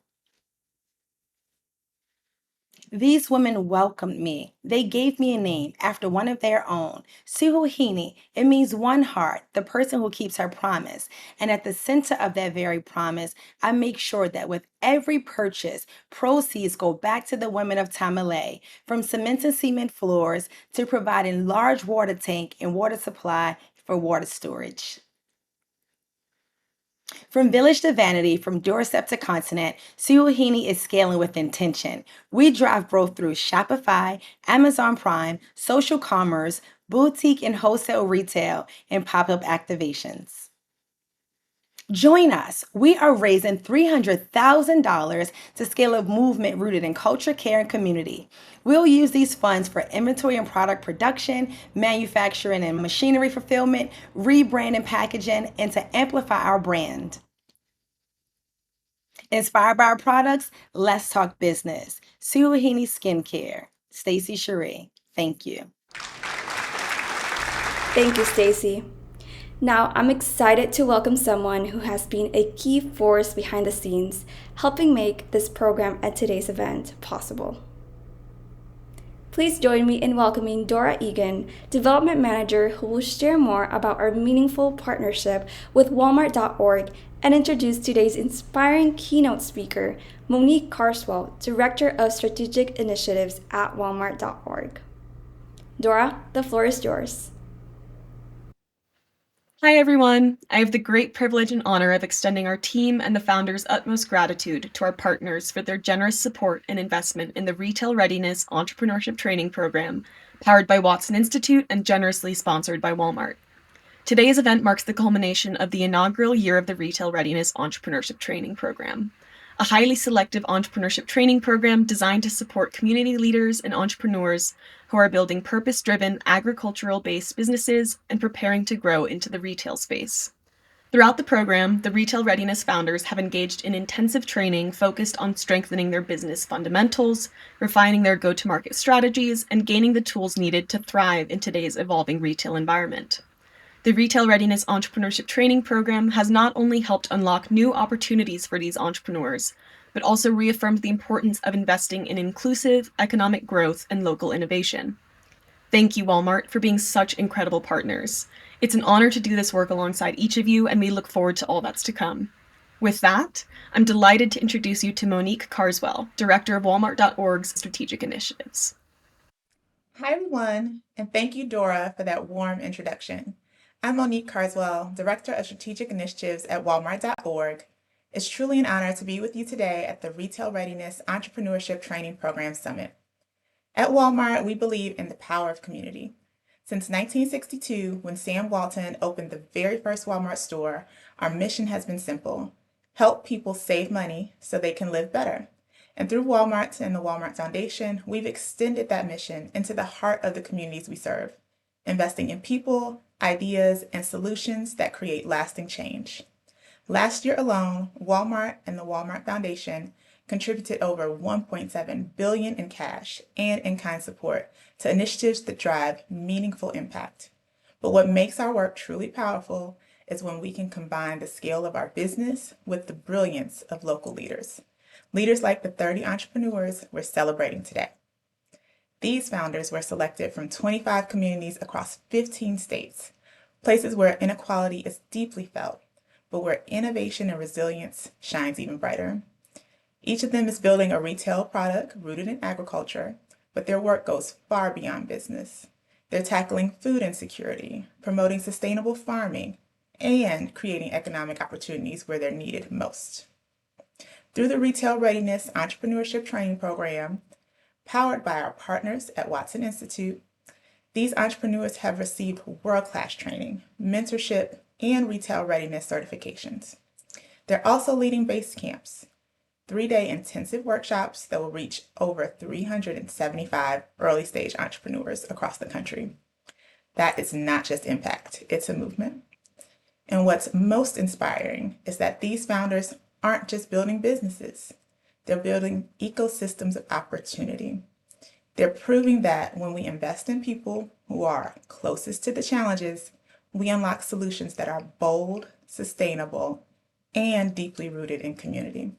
These women welcomed me. They gave me a name after one of their own. Suhini, it means one heart, the person who keeps her promise. And at the center of that very promise, I make sure that with every purchase, proceeds go back to the women of Tamale, from cement and cement floors to providing large water tank and water supply for water storage. From village to vanity, from doorstep to continent, Suhini is scaling with intention. We drive growth through Shopify, Amazon Prime, social commerce, boutique and wholesale retail, and pop-up activations. Join us. We are raising $300,000 to scale a movement rooted in culture, care, and community. We'll use these funds for inventory and product production, manufacturing and machinery fulfillment, rebrand and packaging, and to amplify our brand. Inspired by our products, let's talk business. Suhini Skincare. Stacey Cherie. Thank you. Thank you, Stacy. Now, I'm excited to welcome someone who has been a key force behind the scenes, helping make this program at today's event possible. Please join me in welcoming Dora Egan, Development Manager, who will share more about our meaningful partnership with Walmart.org and introduce today's inspiring keynote speaker, Monique Carswell, Director of Strategic Initiatives at Walmart.org. Dora, the floor is yours. Hi, everyone. I have the great privilege and honor of extending our team and the founders' utmost gratitude to our partners for their generous support and investment in the Retail Readiness Entrepreneurship Training Program, powered by Watson Institute and generously sponsored by Walmart. Today's event marks the culmination of the inaugural year of the Retail Readiness Entrepreneurship Training Program, a highly selective entrepreneurship training program designed to support community leaders and entrepreneurs who are building purpose-driven, agricultural-based businesses and preparing to grow into the retail space. Throughout the program, the Retail Readiness founders have engaged in intensive training focused on strengthening their business fundamentals, refining their go-to-market strategies, and gaining the tools needed to thrive in today's evolving retail environment. The Retail Readiness Entrepreneurship Training Program has not only helped unlock new opportunities for these entrepreneurs, but also reaffirmed the importance of investing in inclusive economic growth and local innovation. Thank you, Walmart, for being such incredible partners. It's an honor to do this work alongside each of you, and we look forward to all that's to come. With that, I'm delighted to introduce you to Monique Carswell, Director of Walmart.org's Strategic Initiatives. Hi, everyone, and thank you, Dora, for that warm introduction. I'm Monique Carswell, Director of Strategic Initiatives at Walmart.org. It's truly an honor to be with you today at the Retail Readiness Entrepreneurship Training Program Summit. At Walmart, we believe in the power of community. Since 1962, when Sam Walton opened the very first Walmart store, our mission has been simple: help people save money so they can live better. And through Walmart and the Walmart Foundation, we've extended that mission into the heart of the communities we serve, investing in people, ideas, and solutions that create lasting change. Last year alone, Walmart and the Walmart Foundation contributed over $1.7 billion in cash and in-kind support to initiatives that drive meaningful impact. But what makes our work truly powerful is when we can combine the scale of our business with the brilliance of local leaders. Leaders like the 30 entrepreneurs we're celebrating today. These founders were selected from 25 communities across 15 states, places where inequality is deeply felt, but where innovation and resilience shines even brighter. Each of them is building a retail product rooted in agriculture, but their work goes far beyond business. They're tackling food insecurity, promoting sustainable farming, and creating economic opportunities where they're needed most. Through the Retail Readiness Entrepreneurship Training Program, Powered by our partners at Watson Institute, these entrepreneurs have received world-class training, mentorship, and retail readiness certifications. They're also leading base camps, 3-day intensive workshops that will reach over 375 early stage entrepreneurs across the country. That is not just impact, it's a movement. And what's most inspiring is that these founders aren't just building businesses, they're building ecosystems of opportunity. They're proving that when we invest in people who are closest to the challenges, we unlock solutions that are bold, sustainable, and deeply rooted in community.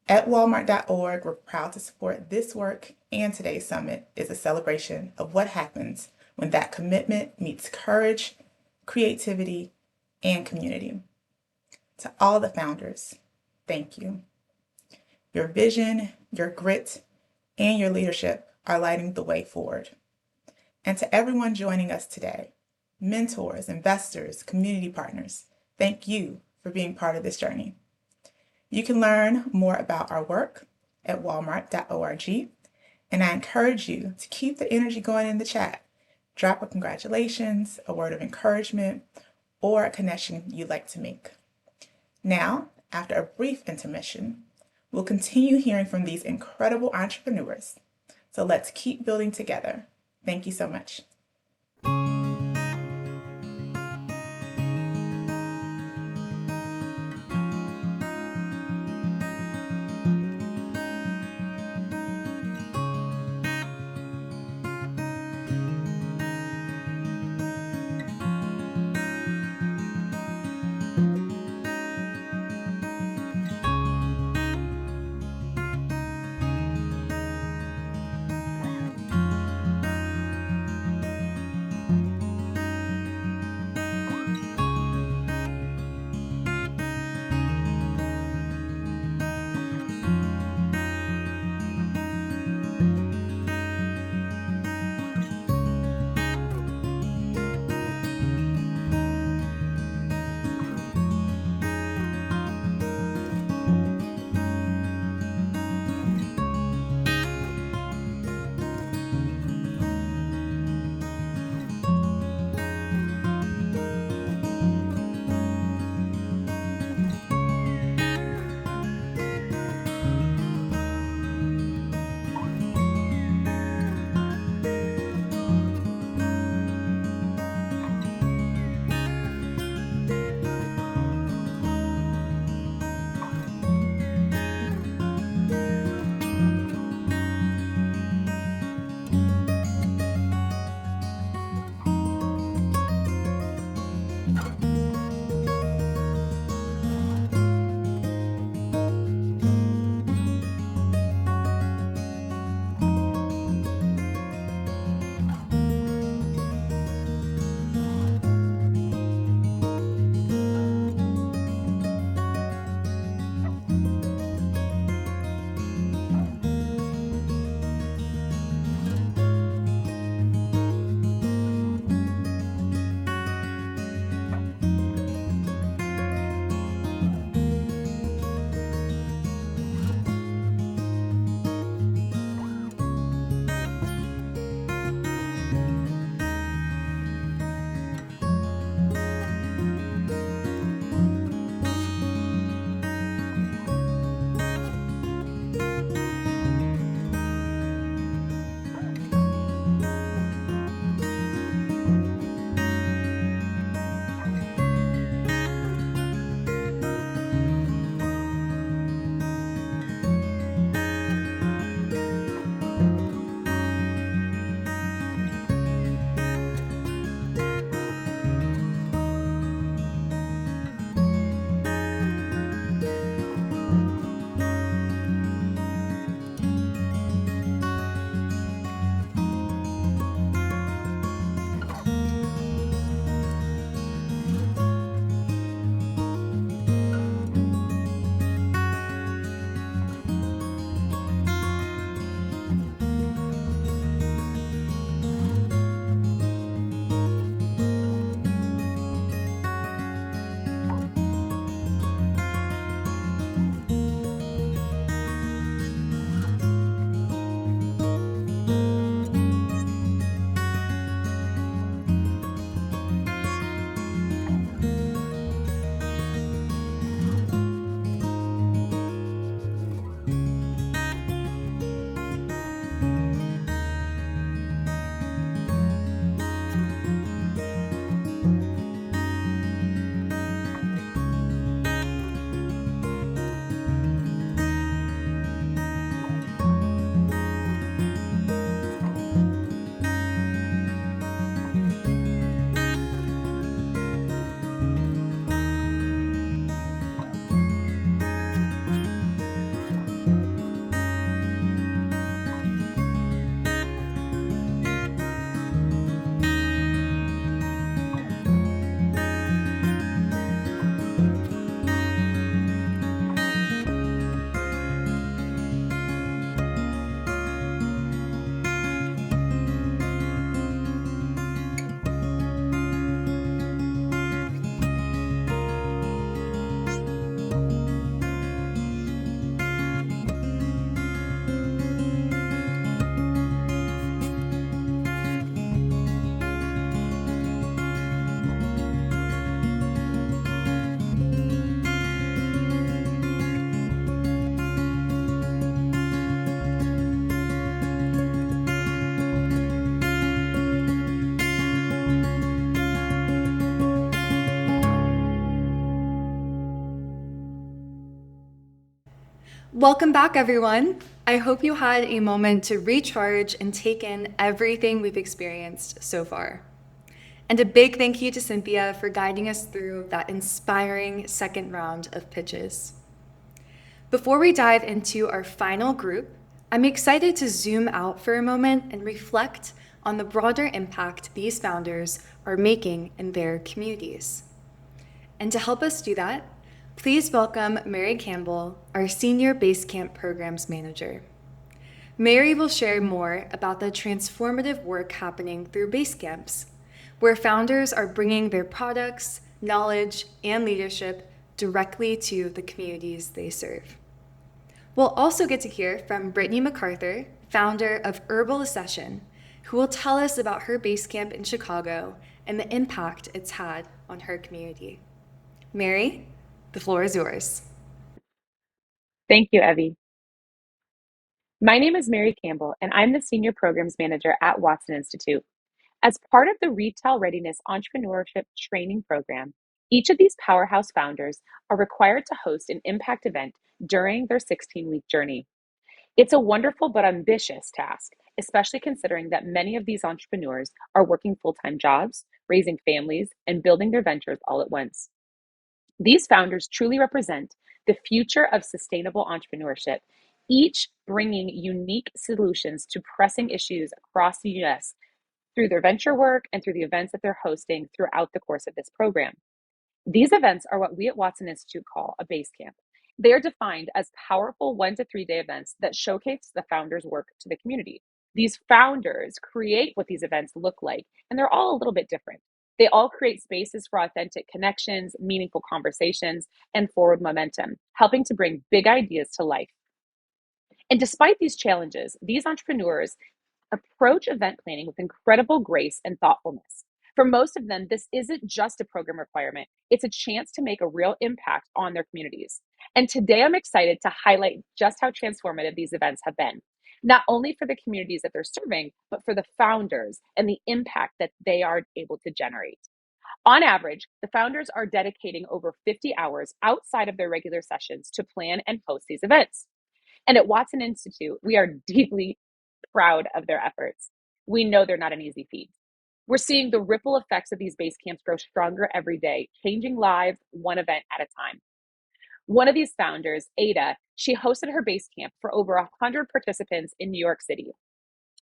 At Walmart.org, we're proud to support this work, and today's summit is a celebration of what happens when that commitment meets courage, creativity, and community. To all the founders, thank you. Your vision, your grit, and your leadership are lighting the way forward. And to everyone joining us today, mentors, investors, community partners, thank you for being part of this journey. You can learn more about our work at walmart.org, and I encourage you to keep the energy going in the chat. Drop a congratulations, a word of encouragement, or a connection you'd like to make. Now, after a brief intermission, we'll continue hearing from these incredible entrepreneurs. So let's keep building together. Thank you so much. Welcome back, everyone. I hope you had a moment to recharge and take in everything we've experienced so far. And a big thank you to Cynthia for guiding us through that inspiring second round of pitches. Before we dive into our final group, I'm excited to zoom out for a moment and reflect on the broader impact these founders are making in their communities. And to help us do that, please welcome Mary Campbell, our Senior Basecamp Programs Manager. Mary will share more about the transformative work happening through Basecamps, where founders are bringing their products, knowledge, and leadership directly to the communities they serve. We'll also get to hear from Brittany MacArthur, founder of Herbal Session, who will tell us about her Basecamp in Chicago and the impact it's had on her community. Mary, the floor is yours. Thank you, Evie. My name is Mary Campbell, and I'm the Senior Programs Manager at Watson Institute. As part of the Retail Readiness Entrepreneurship Training Program, each of these powerhouse founders are required to host an impact event during their 16-week journey. It's a wonderful but ambitious task, especially considering that many of these entrepreneurs are working full-time jobs, raising families, and building their ventures all at once. These founders truly represent the future of sustainable entrepreneurship, each bringing unique solutions to pressing issues across the US through their venture work and through the events that they're hosting throughout the course of this program. These events are what we at Watson Institute call a base camp. They are defined as powerful 1 to 3 day events that showcase the founders' work to the community. These founders create what these events look like, and they're all a little bit different. They all create spaces for authentic connections, meaningful conversations, and forward momentum, helping to bring big ideas to life. And despite these challenges, these entrepreneurs approach event planning with incredible grace and thoughtfulness. For most of them, this isn't just a program requirement, it's a chance to make a real impact on their communities. And today I'm excited to highlight just how transformative these events have been, not only for the communities that they're serving, but for the founders and the impact that they are able to generate. On average, the founders are dedicating over 50 hours outside of their regular sessions to plan and host these events. And at Watson Institute, we are deeply proud of their efforts. We know they're not an easy feat. We're seeing the ripple effects of these base camps grow stronger every day, changing lives one event at a time. One of these founders, Ada, she hosted her base camp for over 100 participants in New York City.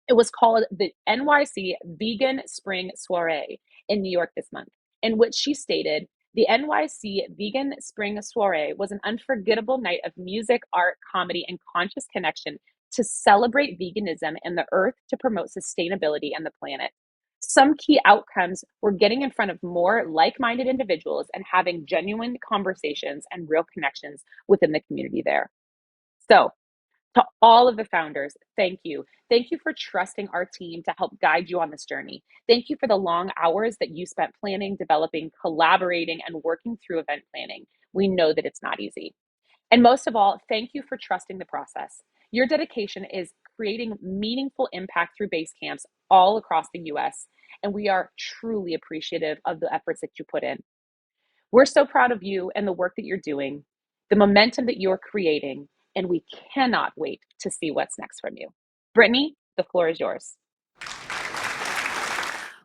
It was called the NYC Vegan Spring Soiree in New York this month, in which she stated, the NYC Vegan Spring Soiree was an unforgettable night of music, art, comedy, and conscious connection to celebrate veganism and the earth, to promote sustainability and the planet. Some key outcomes were getting in front of more like-minded individuals and having genuine conversations and real connections within the community there. So, to all of the founders, thank you. Thank you for trusting our team to help guide you on this journey. Thank you for the long hours that you spent planning, developing, collaborating, and working through event planning. We know that it's not easy. And most of all, thank you for trusting the process. Your dedication is creating meaningful impact through base camps all across the US, and we are truly appreciative of the efforts that you put in. We're so proud of you and the work that you're doing, the momentum that you're creating, and we cannot wait to see what's next from you. Brittany, the floor is yours.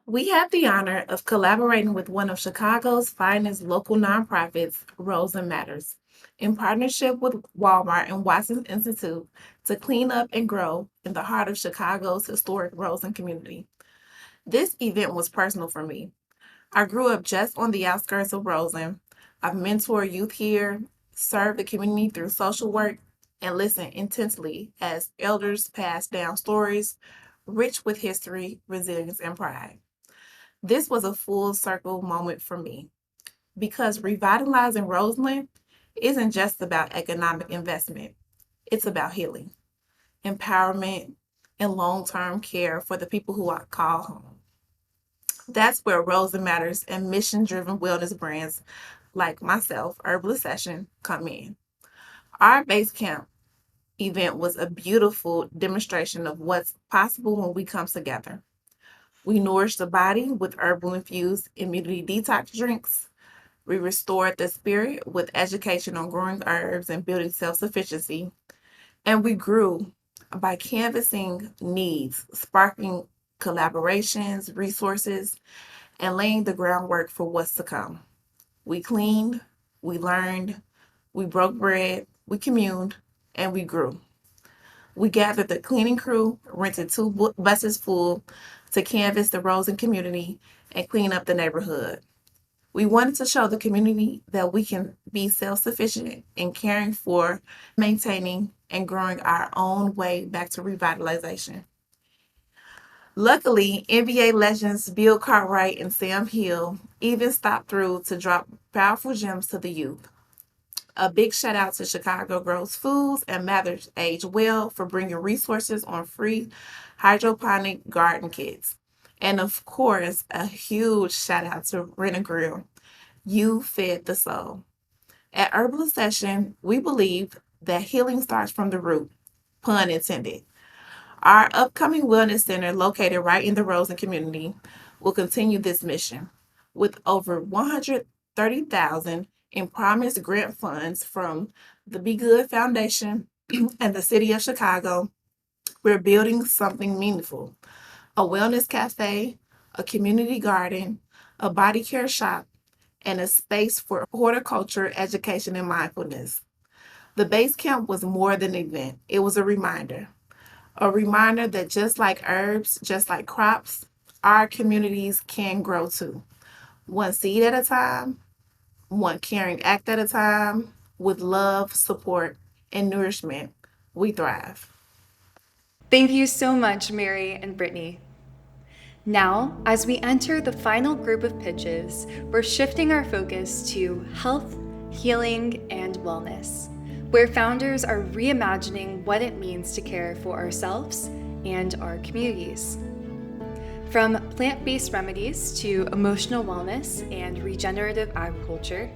We have the honor of collaborating with one of Chicago's finest local nonprofits, Rosen Matters, in partnership with Walmart and Watson Institute to clean up and grow in the heart of Chicago's historic Rosen community. This event was personal for me. I grew up just on the outskirts of Rosen. I've mentored youth here, served the community through social work, and listened intensely as elders pass down stories rich with history, resilience, and pride. This was a full circle moment for me because revitalizing Roseland isn't just about economic investment. It's about healing, empowerment, and long-term care for the people who I call home. That's where Rosen Matters and mission-driven wellness brands like myself, Herbal Session, come in. Our base camp event was a beautiful demonstration of what's possible when we come together. We nourished the body with herbal-infused immunity detox drinks. We restored the spirit with education on growing herbs and building self-sufficiency. And we grew by canvassing needs, sparking collaborations, resources, and laying the groundwork for what's to come. We cleaned, we learned, we broke bread, we communed, and we grew. We gathered the cleaning crew, rented two buses full to canvass the Rosen community and clean up the neighborhood. We wanted to show the community that we can be self-sufficient in caring for, maintaining, and growing our own way back to revitalization. Luckily, NBA legends Bill Cartwright and Sam Hill even stopped through to drop powerful gems to the youth. A big shout out to Chicago Grows Foods and Mathers Age Well for bringing resources on free hydroponic garden kits. And of course, a huge shout out to Rent a Grill. You fed the soul. At Herbal Session, we believe that healing starts from the root, pun intended. Our upcoming wellness center, located right in the Rosen community, will continue this mission. With over 130,000 in promised grant funds from the Be Good Foundation and the City of Chicago, we're building something meaningful. A wellness cafe, a community garden, a body care shop, and a space for horticulture, education, and mindfulness. The base camp was more than an event, it was a reminder. A reminder that just like herbs, just like crops, our communities can grow too. One seed at a time, one caring act at a time, with love, support, and nourishment, we thrive. Thank you so much, Mary and Brittany. Now, as we enter the final group of pitches, we're shifting our focus to health, healing, and wellness, where founders are reimagining what it means to care for ourselves and our communities. From plant-based remedies to emotional wellness and regenerative agriculture,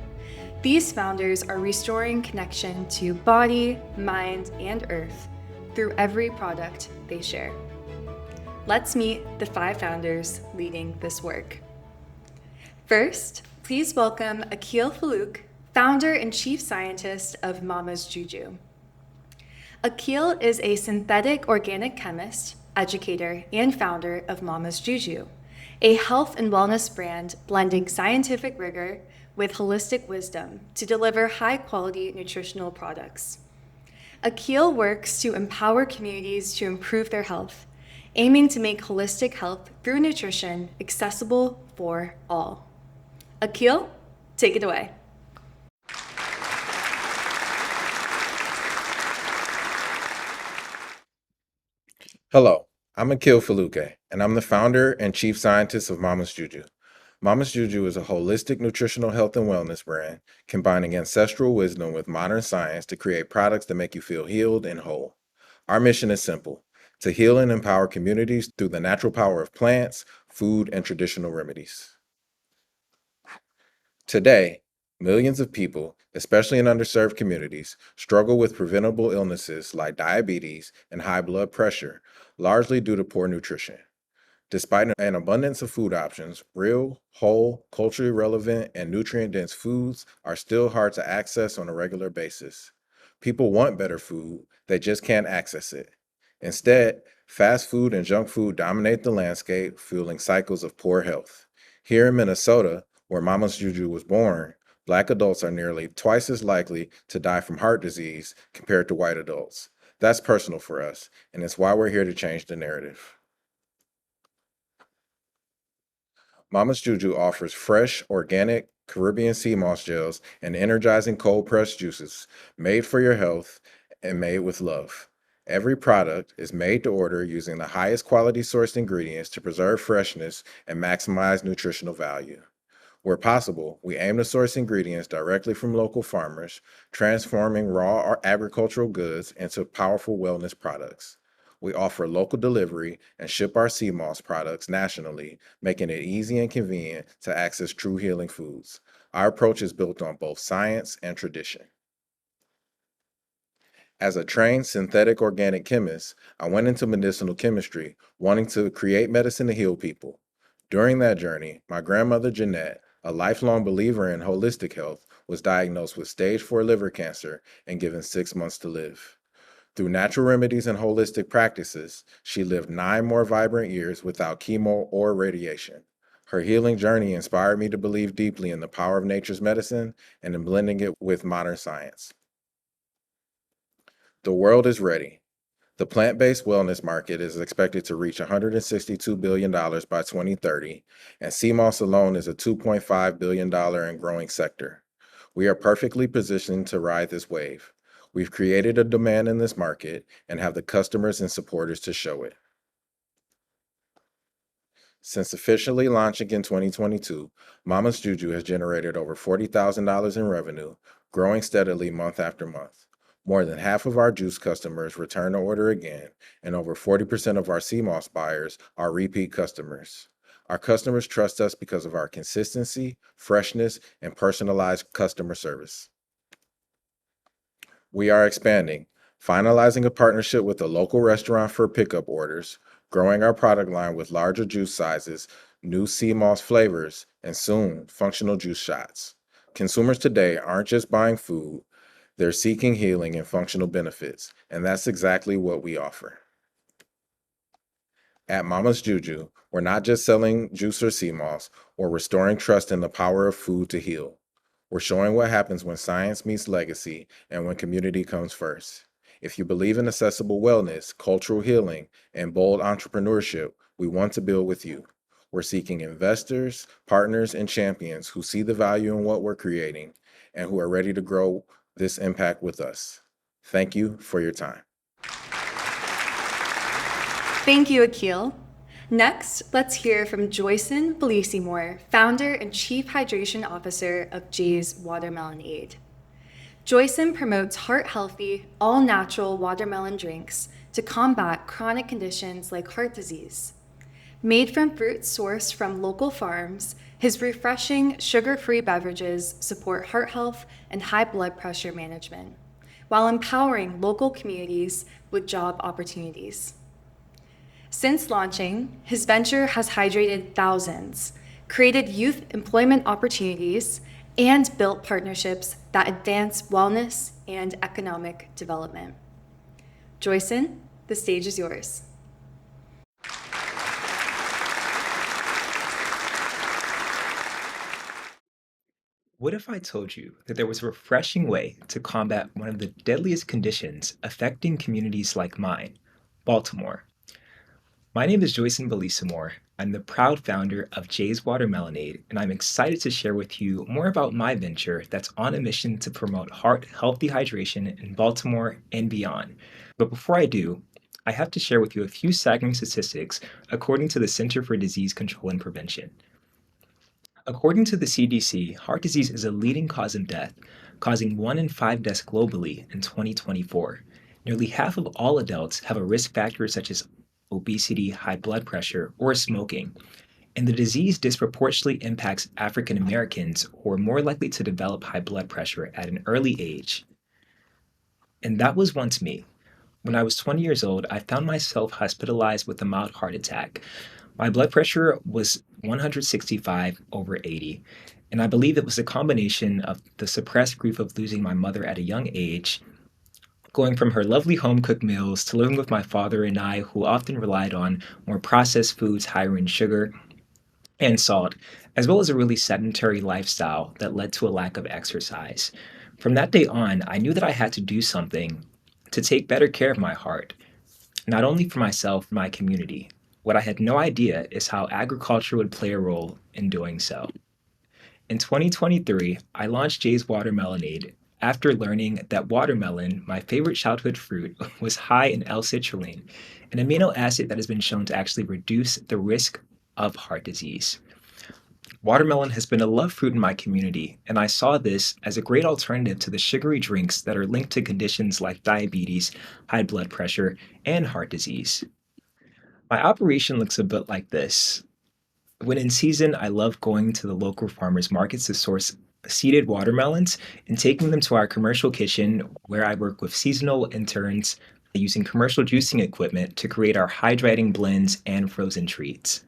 these founders are restoring connection to body, mind, and earth through every product they share. Let's meet the 5 founders leading this work. First, please welcome Akil Farouk, founder and chief scientist of Mama's Juju. Akil is a synthetic organic chemist, educator, and founder of Mama's Juju, a health and wellness brand blending scientific rigor with holistic wisdom to deliver high-quality nutritional products. Akil works to empower communities to improve their health, aiming to make holistic health through nutrition accessible for all. Akil, take it away. Hello, I'm Akil Faluke, and I'm the founder and chief scientist of Mama's Juju. Mama's Juju is a holistic nutritional health and wellness brand combining ancestral wisdom with modern science to create products that make you feel healed and whole. Our mission is simple: to heal and empower communities through the natural power of plants, food, and traditional remedies. Today, millions of people, especially in underserved communities, struggle with preventable illnesses like diabetes and high blood pressure, largely due to poor nutrition. Despite an abundance of food options, real, whole, culturally relevant, and nutrient-dense foods are still hard to access on a regular basis. People want better food, they just can't access it. Instead, fast food and junk food dominate the landscape, fueling cycles of poor health. Here in Minnesota, where Mama's Juju was born, Black adults are nearly twice as likely to die from heart disease compared to white adults. That's personal for us, and it's why we're here to change the narrative. Mama's Juju offers fresh, organic Caribbean sea moss gels and energizing cold pressed juices made for your health and made with love. Every product is made to order using the highest quality sourced ingredients to preserve freshness and maximize nutritional value. Where possible, we aim to source ingredients directly from local farmers, transforming raw or agricultural goods into powerful wellness products. We offer local delivery and ship our sea moss products nationally, making it easy and convenient to access true healing foods. Our approach is built on both science and tradition. As a trained synthetic organic chemist, I went into medicinal chemistry, wanting to create medicine to heal people. During that journey, my grandmother Jeanette, a lifelong believer in holistic health, was diagnosed with stage 4 liver cancer and given 6 months to live. Through natural remedies and holistic practices, she lived 9 more vibrant years without chemo or radiation. Her healing journey inspired me to believe deeply in the power of nature's medicine and in blending it with modern science. The world is ready. The plant-based wellness market is expected to reach $162 billion by 2030, and sea moss alone is a $2.5 billion and growing sector. We are perfectly positioned to ride this wave. We've created a demand in this market and have the customers and supporters to show it. Since officially launching in 2022, Mama's Juju has generated over $40,000 in revenue, growing steadily month after month. More than half of our juice customers return to order again, and over 40% of our sea moss buyers are repeat customers. Our customers trust us because of our consistency, freshness, and personalized customer service. We are expanding, finalizing a partnership with a local restaurant for pickup orders, growing our product line with larger juice sizes, new sea moss flavors, and soon, functional juice shots. Consumers today aren't just buying food, they're seeking healing and functional benefits, and that's exactly what we offer. At Mama's Juju, we're not just selling juice or sea moss, we're restoring trust in the power of food to heal. We're showing what happens when science meets legacy and when community comes first. If you believe in accessible wellness, cultural healing, and bold entrepreneurship, we want to build with you. We're seeking investors, partners, and champions who see the value in what we're creating and who are ready to grow this impact with us. Thank you for your time. Thank you, Akil. Next, let's hear from Joyson Bellissimore, founder and chief hydration officer of Jay's Watermelon Aid. Joyson promotes heart-healthy, all-natural watermelon drinks to combat chronic conditions like heart disease. Made from fruits sourced from local farms, his refreshing, sugar-free beverages support heart health and high blood pressure management, while empowering local communities with job opportunities. Since launching, his venture has hydrated thousands, created youth employment opportunities, and built partnerships that advance wellness and economic development. Joyson, the stage is yours. What if I told you that there was a refreshing way to combat one of the deadliest conditions affecting communities like mine, Baltimore? My name is Joyson Bellissimore. I'm the proud founder of Jay's Watermelon Aid, and I'm excited to share with you more about my venture that's on a mission to promote heart-healthy hydration in Baltimore and beyond. But before I do, I have to share with you a few staggering statistics according to the Center for Disease Control and Prevention. According to the CDC, heart disease is a leading cause of death, causing 1 in 5 deaths globally in 2024. Nearly half of all adults have a risk factor such as obesity, high blood pressure, or smoking. And the disease disproportionately impacts African Americans who are more likely to develop high blood pressure at an early age. And that was once me. When I was 20 years old, I found myself hospitalized with a mild heart attack. My blood pressure was 165/80, and I believe it was a combination of the suppressed grief of losing my mother at a young age, going from her lovely home-cooked meals to living with my father and I, who often relied on more processed foods higher in sugar and salt, as well as a really sedentary lifestyle that led to a lack of exercise. From that day on, I knew that I had to do something to take better care of my heart, not only for myself and my community. What I had no idea is how agriculture would play a role in doing so. In 2023, I launched Jay's Watermelon Aid after learning that watermelon, my favorite childhood fruit, was high in L-citrulline, an amino acid that has been shown to actually reduce the risk of heart disease. Watermelon has been a loved fruit in my community, and I saw this as a great alternative to the sugary drinks that are linked to conditions like diabetes, high blood pressure, and heart disease. My operation looks a bit like this. When in season, I love going to the local farmers markets to source seeded watermelons and taking them to our commercial kitchen where I work with seasonal interns using commercial juicing equipment to create our hydrating blends and frozen treats.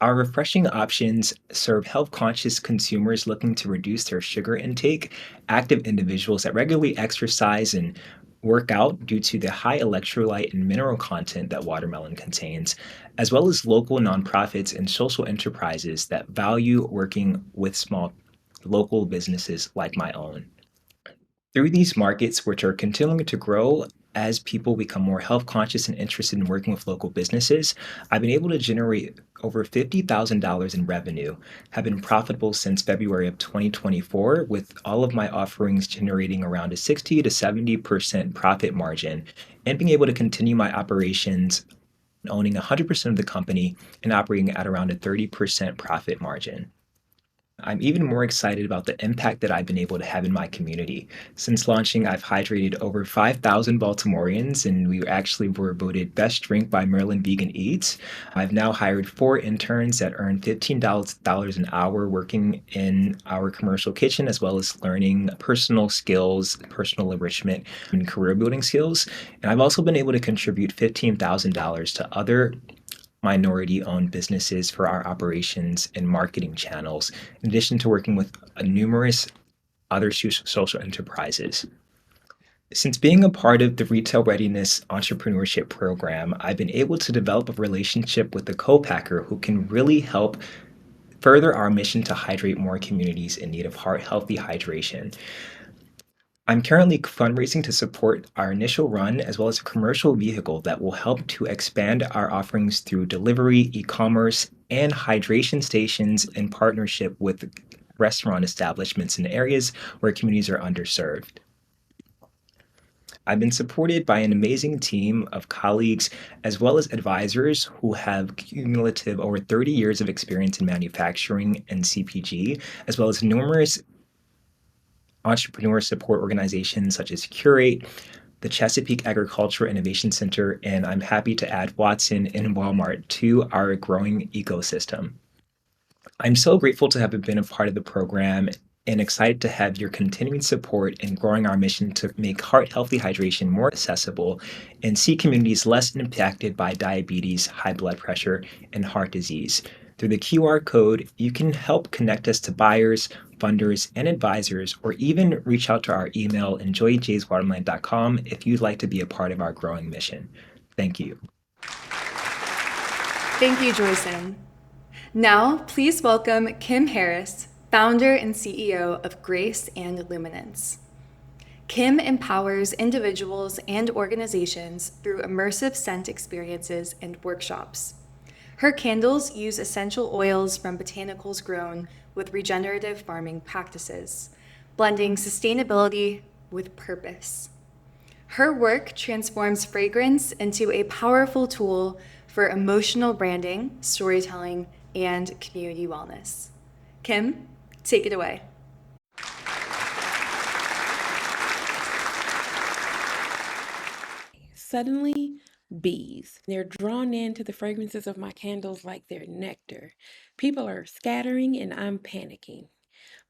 Our refreshing options serve health-conscious consumers looking to reduce their sugar intake, active individuals that regularly exercise, and work out due to the high electrolyte and mineral content that watermelon contains, as well as local nonprofits and social enterprises that value working with small local businesses like my own. Through these markets, which are continuing to grow as people become more health conscious and interested in working with local businesses, I've been able to generate over $50,000 in revenue, have been profitable since February of 2024, with all of my offerings generating around a 60 to 70% profit margin, and being able to continue my operations owning 100% of the company and operating at around a 30% profit margin. I'm even more excited about the impact that I've been able to have in my community. Since launching, I've hydrated over 5,000 Baltimoreans, and we actually were voted best drink by Maryland Vegan Eats. I've now hired 4 interns that earn $15 an hour working in our commercial kitchen, as well as learning personal skills, personal enrichment, and career building skills. And I've also been able to contribute $15,000 to other minority-owned businesses for our operations and marketing channels, in addition to working with numerous other social enterprises. Since being a part of the Retail Readiness Entrepreneurship Program, I've been able to develop a relationship with a co-packer who can really help further our mission to hydrate more communities in need of healthy hydration. I'm currently fundraising to support our initial run, as well as a commercial vehicle that will help to expand our offerings through delivery, e-commerce, and hydration stations in partnership with restaurant establishments in areas where communities are underserved. I've been supported by an amazing team of colleagues as well as advisors who have cumulative over 30 years of experience in manufacturing and CPG, as well as numerous entrepreneur support organizations such as Curate, the Chesapeake Agricultural Innovation Center, and I'm happy to add Watson and Walmart to our growing ecosystem. I'm so grateful to have been a part of the program and excited to have your continuing support in growing our mission to make heart-healthy hydration more accessible and see communities less impacted by diabetes, high blood pressure, and heart disease. Through the QR code, you can help connect us to buyers, funders, and advisors, or even reach out to our email, enjoyjayswatermelon.com, if you'd like to be a part of our growing mission. Thank you. Thank you, Joyson. Now, please welcome Kim Harris, founder and CEO of Grace and Luminance. Kim empowers individuals and organizations through immersive scent experiences and workshops. Her candles use essential oils from botanicals grown with regenerative farming practices, blending sustainability with purpose. Her work transforms fragrance into a powerful tool for emotional branding, storytelling, and community wellness. Kim, take it away. Suddenly, bees. They're drawn into the fragrances of my candles like they're nectar. People are scattering and I'm panicking.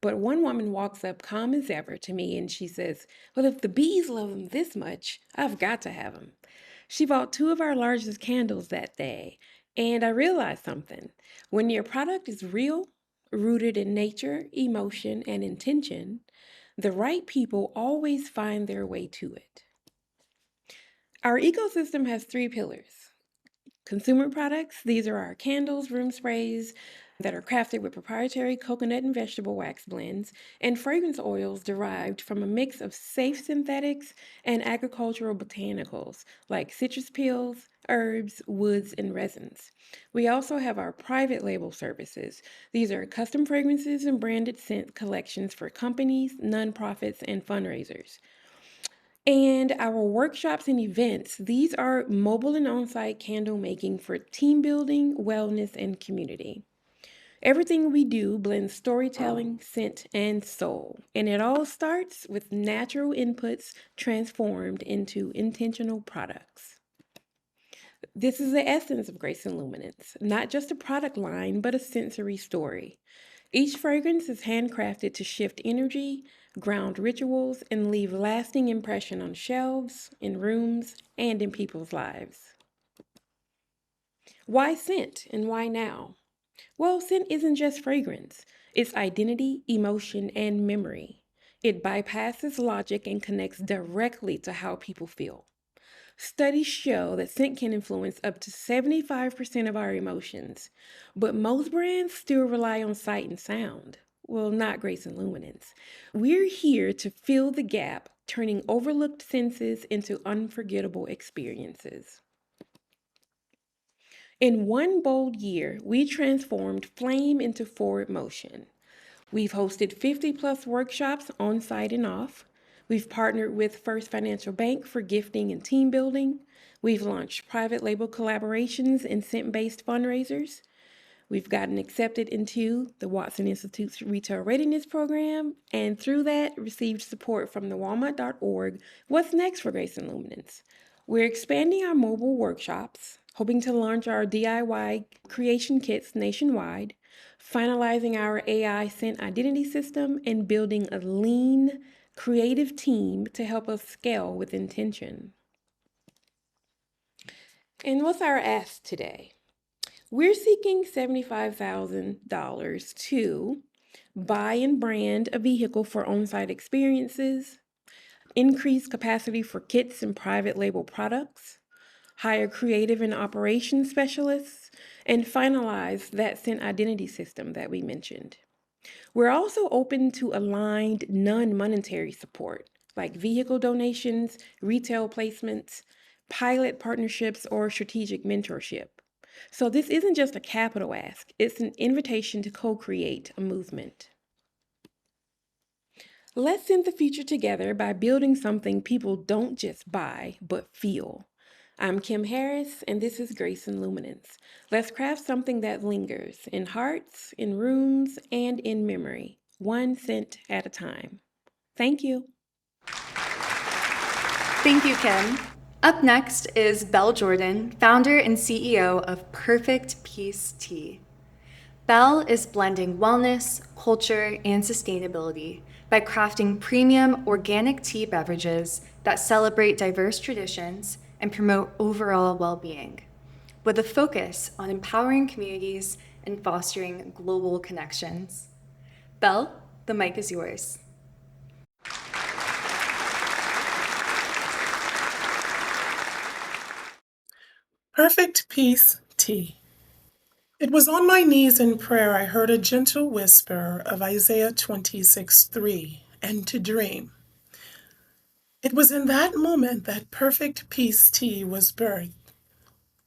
But one woman walks up calm as ever to me and she says, "Well, if the bees love them this much, I've got to have them." She bought 2 of our largest candles that day, and I realized something. When your product is real, rooted in nature, emotion, and intention, the right people always find their way to it. Our ecosystem has 3 pillars. Consumer products, these are our candles, room sprays that are crafted with proprietary coconut and vegetable wax blends, and fragrance oils derived from a mix of safe synthetics and agricultural botanicals like citrus peels, herbs, woods, and resins. We also have our private label services. These are custom fragrances and branded scent collections for companies, nonprofits, and fundraisers. And our workshops and events, these are mobile and on-site candle making for team building, wellness, and community. Everything we do blends storytelling, scent, and soul. And it all starts with natural inputs transformed into intentional products. This is the essence of Grace and Luminance, not just a product line, but a sensory story. Each fragrance is handcrafted to shift energy, ground rituals, and leave lasting impression on shelves, in rooms, and in people's lives. Why scent and why now? Well, scent isn't just fragrance. It's identity, emotion, and memory. It bypasses logic and connects directly to how people feel. Studies show that scent can influence up to 75% of our emotions, but most brands still rely on sight and sound. Well, not Grace and Luminance. We're here to fill the gap, turning overlooked senses into unforgettable experiences. In one bold year, we transformed flame into forward motion. We've hosted 50 plus workshops on site and off. We've partnered with First Financial Bank for gifting and team building. We've launched private label collaborations and scent-based fundraisers. We've gotten accepted into the Watson Institute's Retail Readiness Program, and through that, received support from the Walmart.org What's Next for Grace and Luminance. We're expanding our mobile workshops, hoping to launch our DIY creation kits nationwide, finalizing our AI scent identity system, and building a lean, creative team to help us scale with intention. And what's our ask today? We're seeking $75,000 to buy and brand a vehicle for on-site experiences, increase capacity for kits and private label products, hire creative and operations specialists, and finalize that scent identity system that we mentioned. We're also open to aligned non-monetary support like vehicle donations, retail placements, pilot partnerships, or strategic mentorship. So this isn't just a capital ask, it's an invitation to co-create a movement. Let's send the future together by building something people don't just buy, but feel. I'm Kim Harris, and this is Grace and Luminance. Let's craft something that lingers in hearts, in rooms, and in memory, one scent at a time. Thank you. Thank you, Kim. Up next is Belle Jordan, founder and CEO of Perfect Peace Tea. Belle is blending wellness, culture, and sustainability by crafting premium organic tea beverages that celebrate diverse traditions and promote overall well-being, with a focus on empowering communities and fostering global connections. Belle, the mic is yours. Perfect Peace Tea. It was on my knees in prayer I heard a gentle whisper of Isaiah 26:3, and to dream. It was in that moment that Perfect Peace Tea was birthed.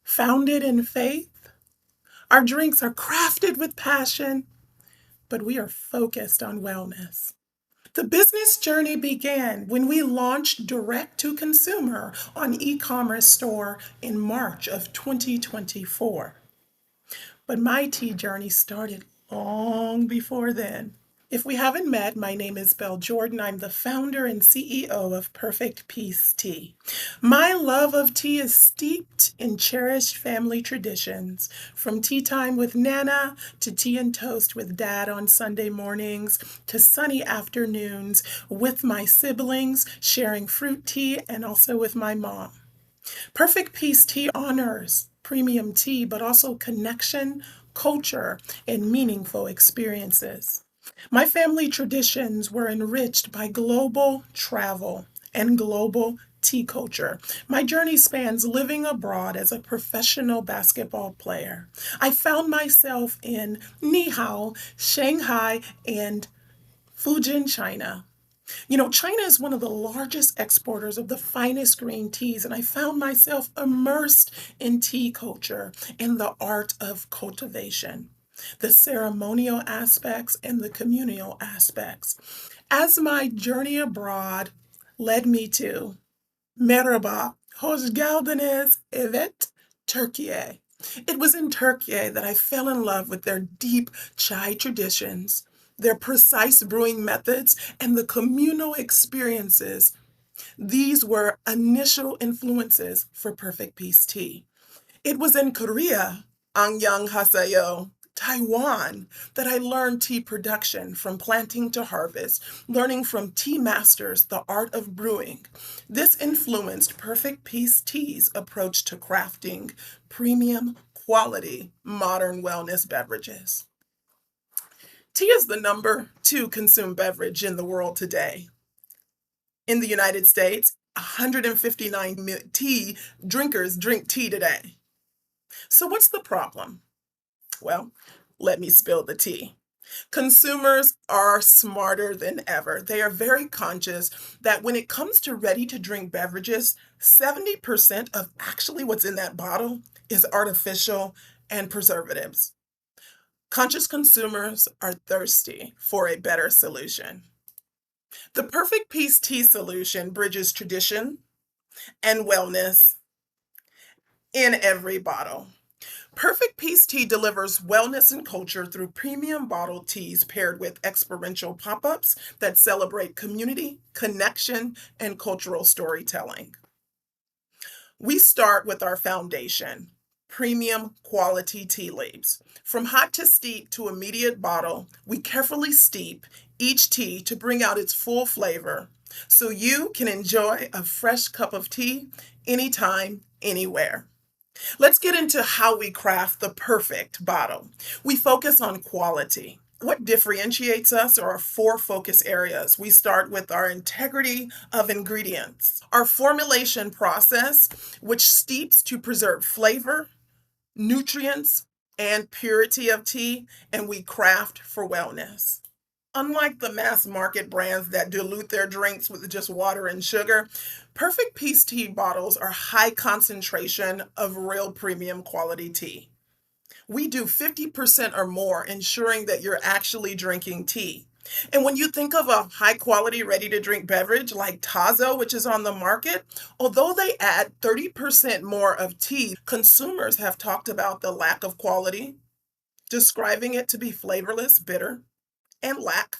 Founded in faith, our drinks are crafted with passion, but we are focused on wellness. The business journey began when we launched direct to consumer on e-commerce store in March of 2024. But my tea journey started long before then. If we haven't met, my name is Belle Jordan. I'm the founder and CEO of Perfect Peace Tea. My love of tea is steeped in cherished family traditions, from tea time with Nana to tea and toast with Dad on Sunday mornings to sunny afternoons with my siblings, sharing fruit tea, and also with my mom. Perfect Peace Tea honors premium tea, but also connection, culture, and meaningful experiences. My family traditions were enriched by global travel and global tea culture. My journey spans living abroad as a professional basketball player. I found myself in Nihao, Shanghai, and Fujian, China. China is one of the largest exporters of the finest green teas, and I found myself immersed in tea culture and the art of cultivation, the ceremonial aspects and the communal aspects. As my journey abroad led me to Merhaba, hoş geldiniz, evet, Türkiye. It was in Turkey that I fell in love with their deep chai traditions, their precise brewing methods, and the communal experiences. These were initial influences for Perfect Peace Tea. It was in Korea, Annyeonghaseyo, Taiwan, that I learned tea production from planting to harvest, learning from tea masters the art of brewing. This influenced Perfect Peace Tea's approach to crafting premium, quality, modern wellness beverages. Tea is the number 2 consumed beverage in the world today. In the United States, 159 million tea drinkers drink tea today. So what's the problem? Well, let me spill the tea. Consumers are smarter than ever. They are very conscious that when it comes to ready-to-drink beverages, 70% of actually what's in that bottle is artificial and preservatives. Conscious consumers are thirsty for a better solution. The Perfect Peace Tea solution bridges tradition and wellness in every bottle. Perfect Peace Tea delivers wellness and culture through premium bottled teas paired with experiential pop-ups that celebrate community, connection, and cultural storytelling. We start with our foundation, premium quality tea leaves. From hot to steep to immediate bottle, we carefully steep each tea to bring out its full flavor so you can enjoy a fresh cup of tea anytime, anywhere. Let's get into how we craft the perfect bottle. We focus on quality. What differentiates us are our 4 focus areas. We start with our integrity of ingredients, our formulation process, which steeps to preserve flavor, nutrients, and purity of tea, and we craft for wellness. Unlike the mass market brands that dilute their drinks with just water and sugar, Perfect Peace tea bottles are high concentration of real premium quality tea. We do 50% or more, ensuring that you're actually drinking tea. And when you think of a high quality ready to drink beverage like Tazo, which is on the market, although they add 30% more of tea, consumers have talked about the lack of quality, describing it to be flavorless, bitter, and lack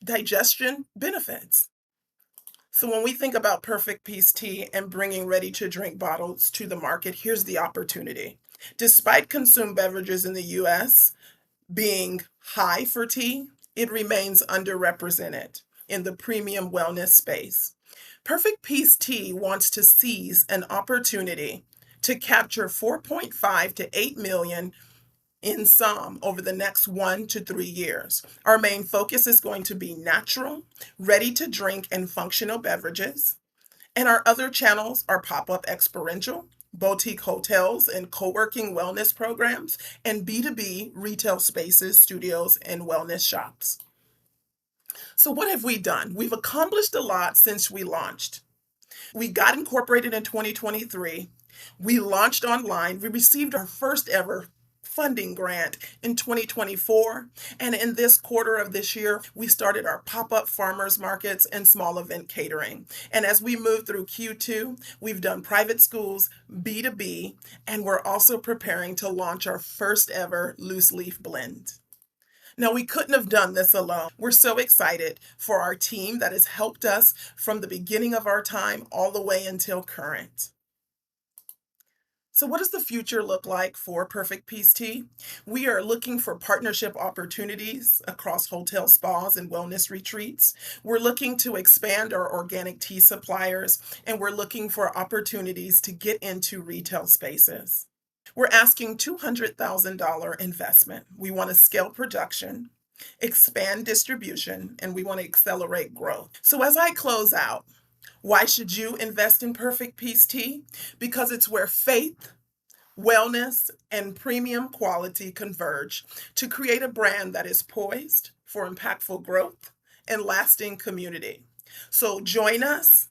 digestion benefits. So when we think about Perfect Peace Tea and bringing ready-to-drink bottles to the market, here's the opportunity. Despite consumed beverages in the US being high for tea, it remains underrepresented in the premium wellness space. Perfect Peace Tea wants to seize an opportunity to capture 4.5 to 8 million in sum over the next 1 to 3 years. Our main focus is going to be natural, ready to drink, and functional beverages. And our other channels are pop-up experiential, boutique hotels and co-working wellness programs, and B2B retail spaces, studios, and wellness shops. So what have we done? We've accomplished a lot since we launched. We got incorporated in 2023. We launched online. We received our first ever funding grant in 2024. And in this quarter of this year, we started our pop-up farmers markets and small event catering. And as we move through Q2, we've done private schools, B2B, and we're also preparing to launch our first ever loose leaf blend. Now, we couldn't have done this alone. We're so excited for our team that has helped us from the beginning of our time all the way until current. So what does the future look like for Perfect Peace Tea? We are looking for partnership opportunities across hotel spas and wellness retreats. We're looking to expand our organic tea suppliers, and we're looking for opportunities to get into retail spaces. We're asking $200,000 investment. We want to scale production, expand distribution, and we want to accelerate growth. So as I close out, why should you invest in Perfect Peace Tea? Because it's where faith, wellness, and premium quality converge to create a brand that is poised for impactful growth and lasting community. So join us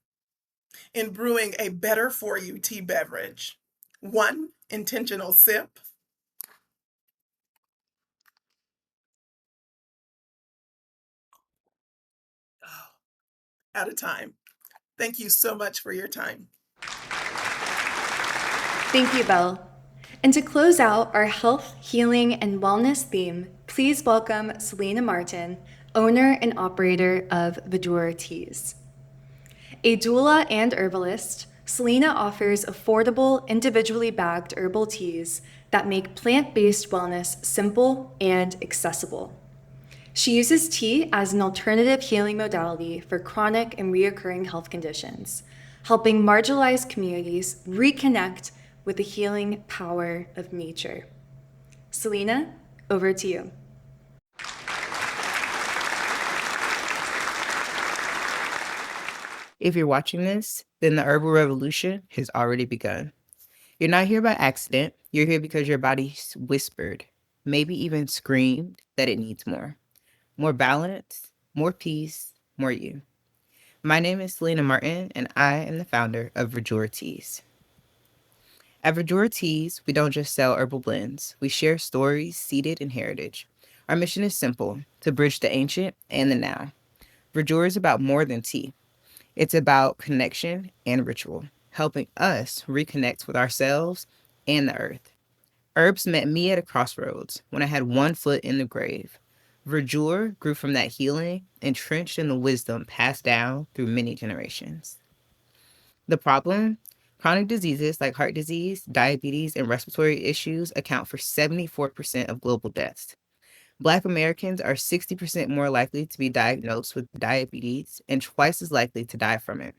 in brewing a better for you tea beverage. One intentional sip, at a time. Thank you so much for your time. Thank you, Belle. And to close out our health, healing, and wellness theme, please welcome Selena Martin, owner and operator of Vidura Teas. A doula and herbalist, Selena offers affordable, individually bagged herbal teas that make plant-based wellness simple and accessible. She uses tea as an alternative healing modality for chronic and recurring health conditions, helping marginalized communities reconnect with the healing power of nature. Selena, over to you. If you're watching this, then the herbal revolution has already begun. You're not here by accident. You're here because your body whispered, maybe even screamed, that it needs more. More balance, more peace, more you. My name is Selena Martin, and I am the founder of Verjura Teas. At Verjura Teas, we don't just sell herbal blends. We share stories seated in heritage. Our mission is simple, to bridge the ancient and the now. Verjura is about more than tea. It's about connection and ritual, helping us reconnect with ourselves and the earth. Herbs met me at a crossroads when I had one foot in the grave. Verdure grew from that healing, entrenched in the wisdom passed down through many generations. The problem? Chronic diseases like heart disease, diabetes, and respiratory issues account for 74% of global deaths. Black Americans are 60% more likely to be diagnosed with diabetes and twice as likely to die from it.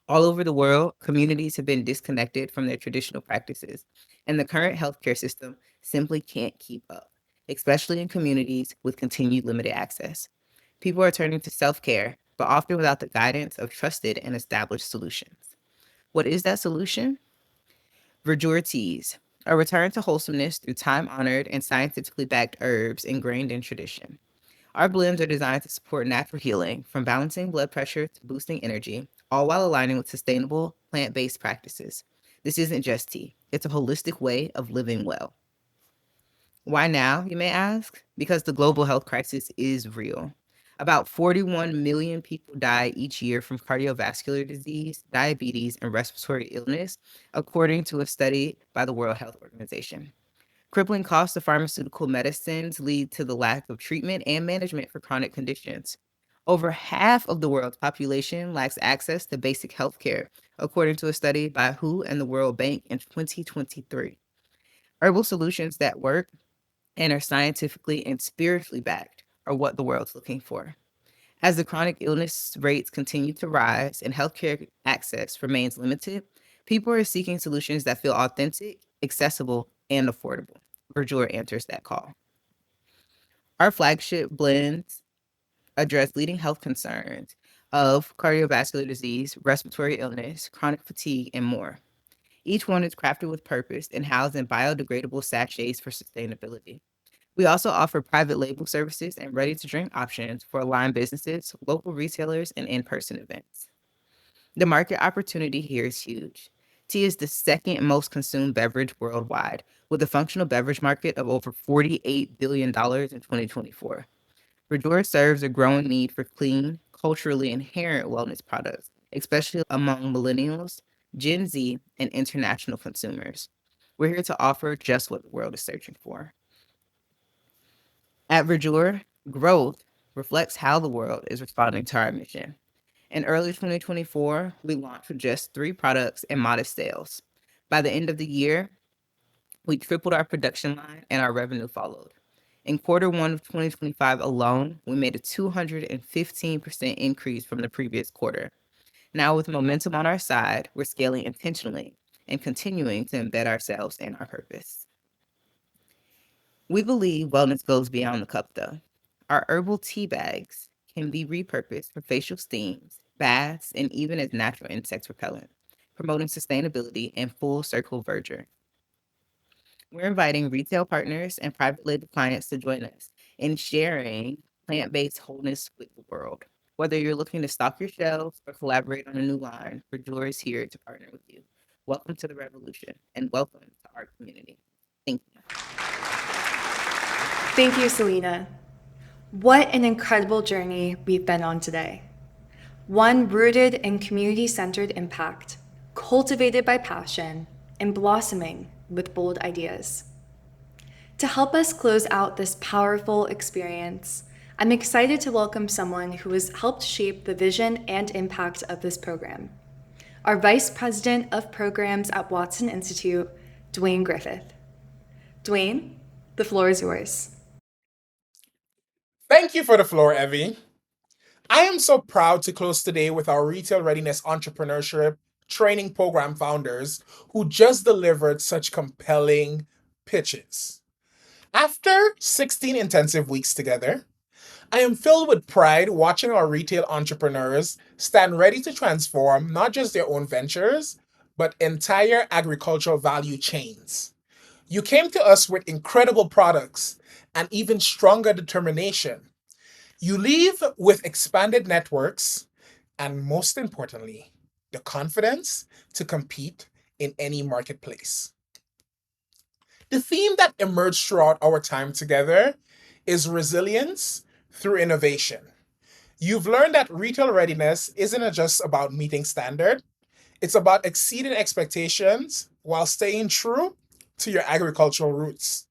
All over the world, communities have been disconnected from their traditional practices, and the current healthcare system simply can't keep up, especially in communities with continued limited access. People are turning to self-care, but often without the guidance of trusted and established solutions. What is that solution? Verdure Teas, a return to wholesomeness through time-honored and scientifically backed herbs ingrained in tradition. Our blends are designed to support natural healing, from balancing blood pressure to boosting energy, all while aligning with sustainable, plant-based practices. This isn't just tea. It's a holistic way of living well. Why now, you may ask? Because the global health crisis is real. About 41 million people die each year from cardiovascular disease, diabetes, and respiratory illness, according to a study by the World Health Organization. Crippling costs of pharmaceutical medicines lead to the lack of treatment and management for chronic conditions. Over half of the world's population lacks access to basic health care, according to a study by WHO and the World Bank in 2023. Herbal solutions that work and are scientifically and spiritually backed are what the world's looking for. As the chronic illness rates continue to rise and healthcare access remains limited, people are seeking solutions that feel authentic, accessible, and affordable. Verdure answers that call. Our flagship blends address leading health concerns of cardiovascular disease, respiratory illness, chronic fatigue, and more. Each one is crafted with purpose and housed in biodegradable sachets for sustainability. We also offer private label services and ready-to-drink options for aligned businesses, local retailers, and in-person events. The market opportunity here is huge. Tea is the second most consumed beverage worldwide, with a functional beverage market of over $48 billion in 2024. Verdure serves a growing need for clean, culturally inherent wellness products, especially among millennials, Gen Z, and international consumers. We're here to offer just what the world is searching for. At Verdure, growth reflects how the world is responding to our mission. In early 2024, we launched with just 3 products and modest sales. By the end of the year, we tripled our production line and our revenue followed. In quarter 1 of 2025 alone, we made a 215% increase from the previous quarter. Now, with momentum on our side, we're scaling intentionally and continuing to embed ourselves in our purpose. We believe wellness goes beyond the cup, though. Our herbal tea bags can be repurposed for facial steams, baths, and even as natural insect repellent, promoting sustainability and full circle verdure. We're inviting retail partners and private label clients to join us in sharing plant-based wholeness with the world. Whether you're looking to stock your shelves or collaborate on a new line, Verdure is here to partner with you. Welcome to the revolution and welcome to our community. Thank you. Thank you, Selena. What an incredible journey we've been on today. One rooted in community-centered impact, cultivated by passion, and blossoming with bold ideas. To help us close out this powerful experience, I'm excited to welcome someone who has helped shape the vision and impact of this program. Our Vice President of Programs at Watson Institute, Dwayne Griffith. Dwayne, the floor is yours. Thank you for the floor, Evie. I am so proud to close today with our Retail Readiness Entrepreneurship Training Program founders who just delivered such compelling pitches. After 16 intensive weeks together, I am filled with pride watching our retail entrepreneurs stand ready to transform not just their own ventures, but entire agricultural value chains. You came to us with incredible products and even stronger determination. You leave with expanded networks and, most importantly, the confidence to compete in any marketplace. The theme that emerged throughout our time together is resilience through innovation. You've learned that retail readiness isn't just about meeting standard, it's about exceeding expectations while staying true to your agricultural roots.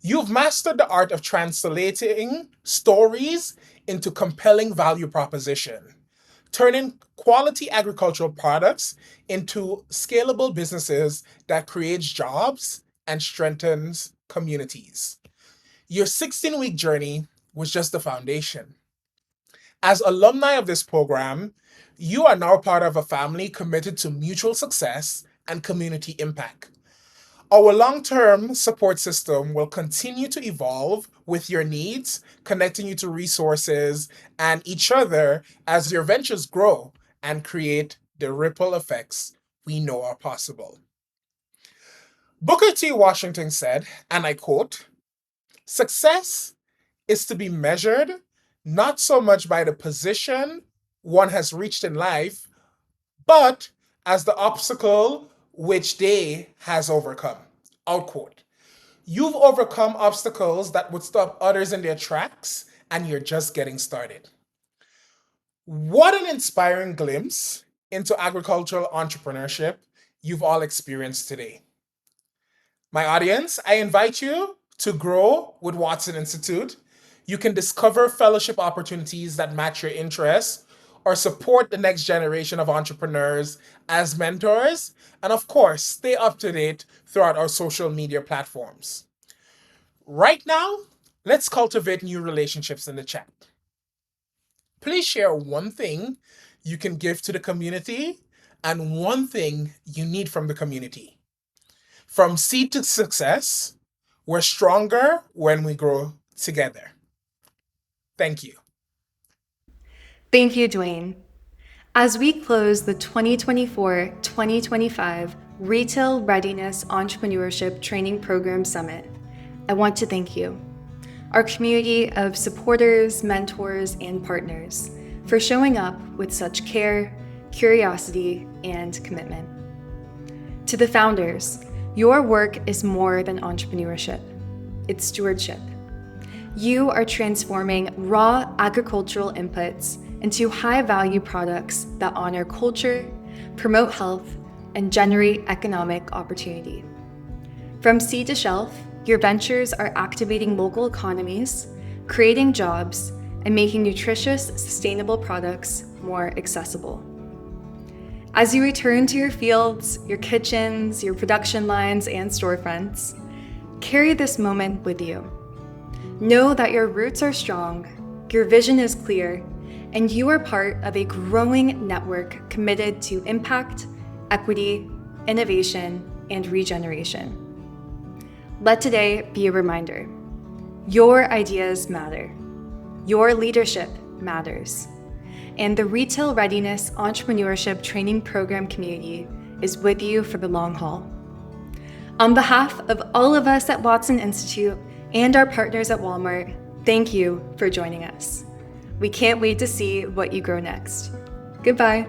You've mastered the art of translating stories into compelling value proposition, turning quality agricultural products into scalable businesses that creates jobs and strengthens communities. Your 16-week journey was just the foundation. As alumni of this program, you are now part of a family committed to mutual success and community impact. Our long-term support system will continue to evolve with your needs, connecting you to resources and each other as your ventures grow and create the ripple effects we know are possible. Booker T. Washington said, and I quote, "Success is to be measured not so much by the position one has reached in life, but as the obstacle which they has overcome." Outquote. You've overcome obstacles that would stop others in their tracks, and you're just getting started. What an inspiring glimpse into agricultural entrepreneurship you've all experienced today. My audience, I invite you to grow with Watson Institute. You can discover fellowship opportunities that match your interests or support the next generation of entrepreneurs as mentors, and of course, stay up to date throughout our social media platforms. Right now, let's cultivate new relationships in the chat. Please share one thing you can give to the community and one thing you need from the community. From seed to success, we're stronger when we grow together. Thank you. Thank you, Dwayne. As we close the 2024-2025 Retail Readiness Entrepreneurship Training Program Summit, I want to thank you, our community of supporters, mentors, and partners, for showing up with such care, curiosity, and commitment. To the founders, your work is more than entrepreneurship. It's stewardship. You are transforming raw agricultural inputs into high-value products that honor culture, promote health, and generate economic opportunity. From seed to shelf, your ventures are activating local economies, creating jobs, and making nutritious, sustainable products more accessible. As you return to your fields, your kitchens, your production lines, and storefronts, carry this moment with you. Know that your roots are strong, your vision is clear, and you are part of a growing network committed to impact, equity, innovation, and regeneration. Let today be a reminder. Your ideas matter. Your leadership matters. And the Retail Readiness Entrepreneurship Training Program community is with you for the long haul. On behalf of all of us at Watson Institute and our partners at Walmart, thank you for joining us. We can't wait to see what you grow next. Goodbye.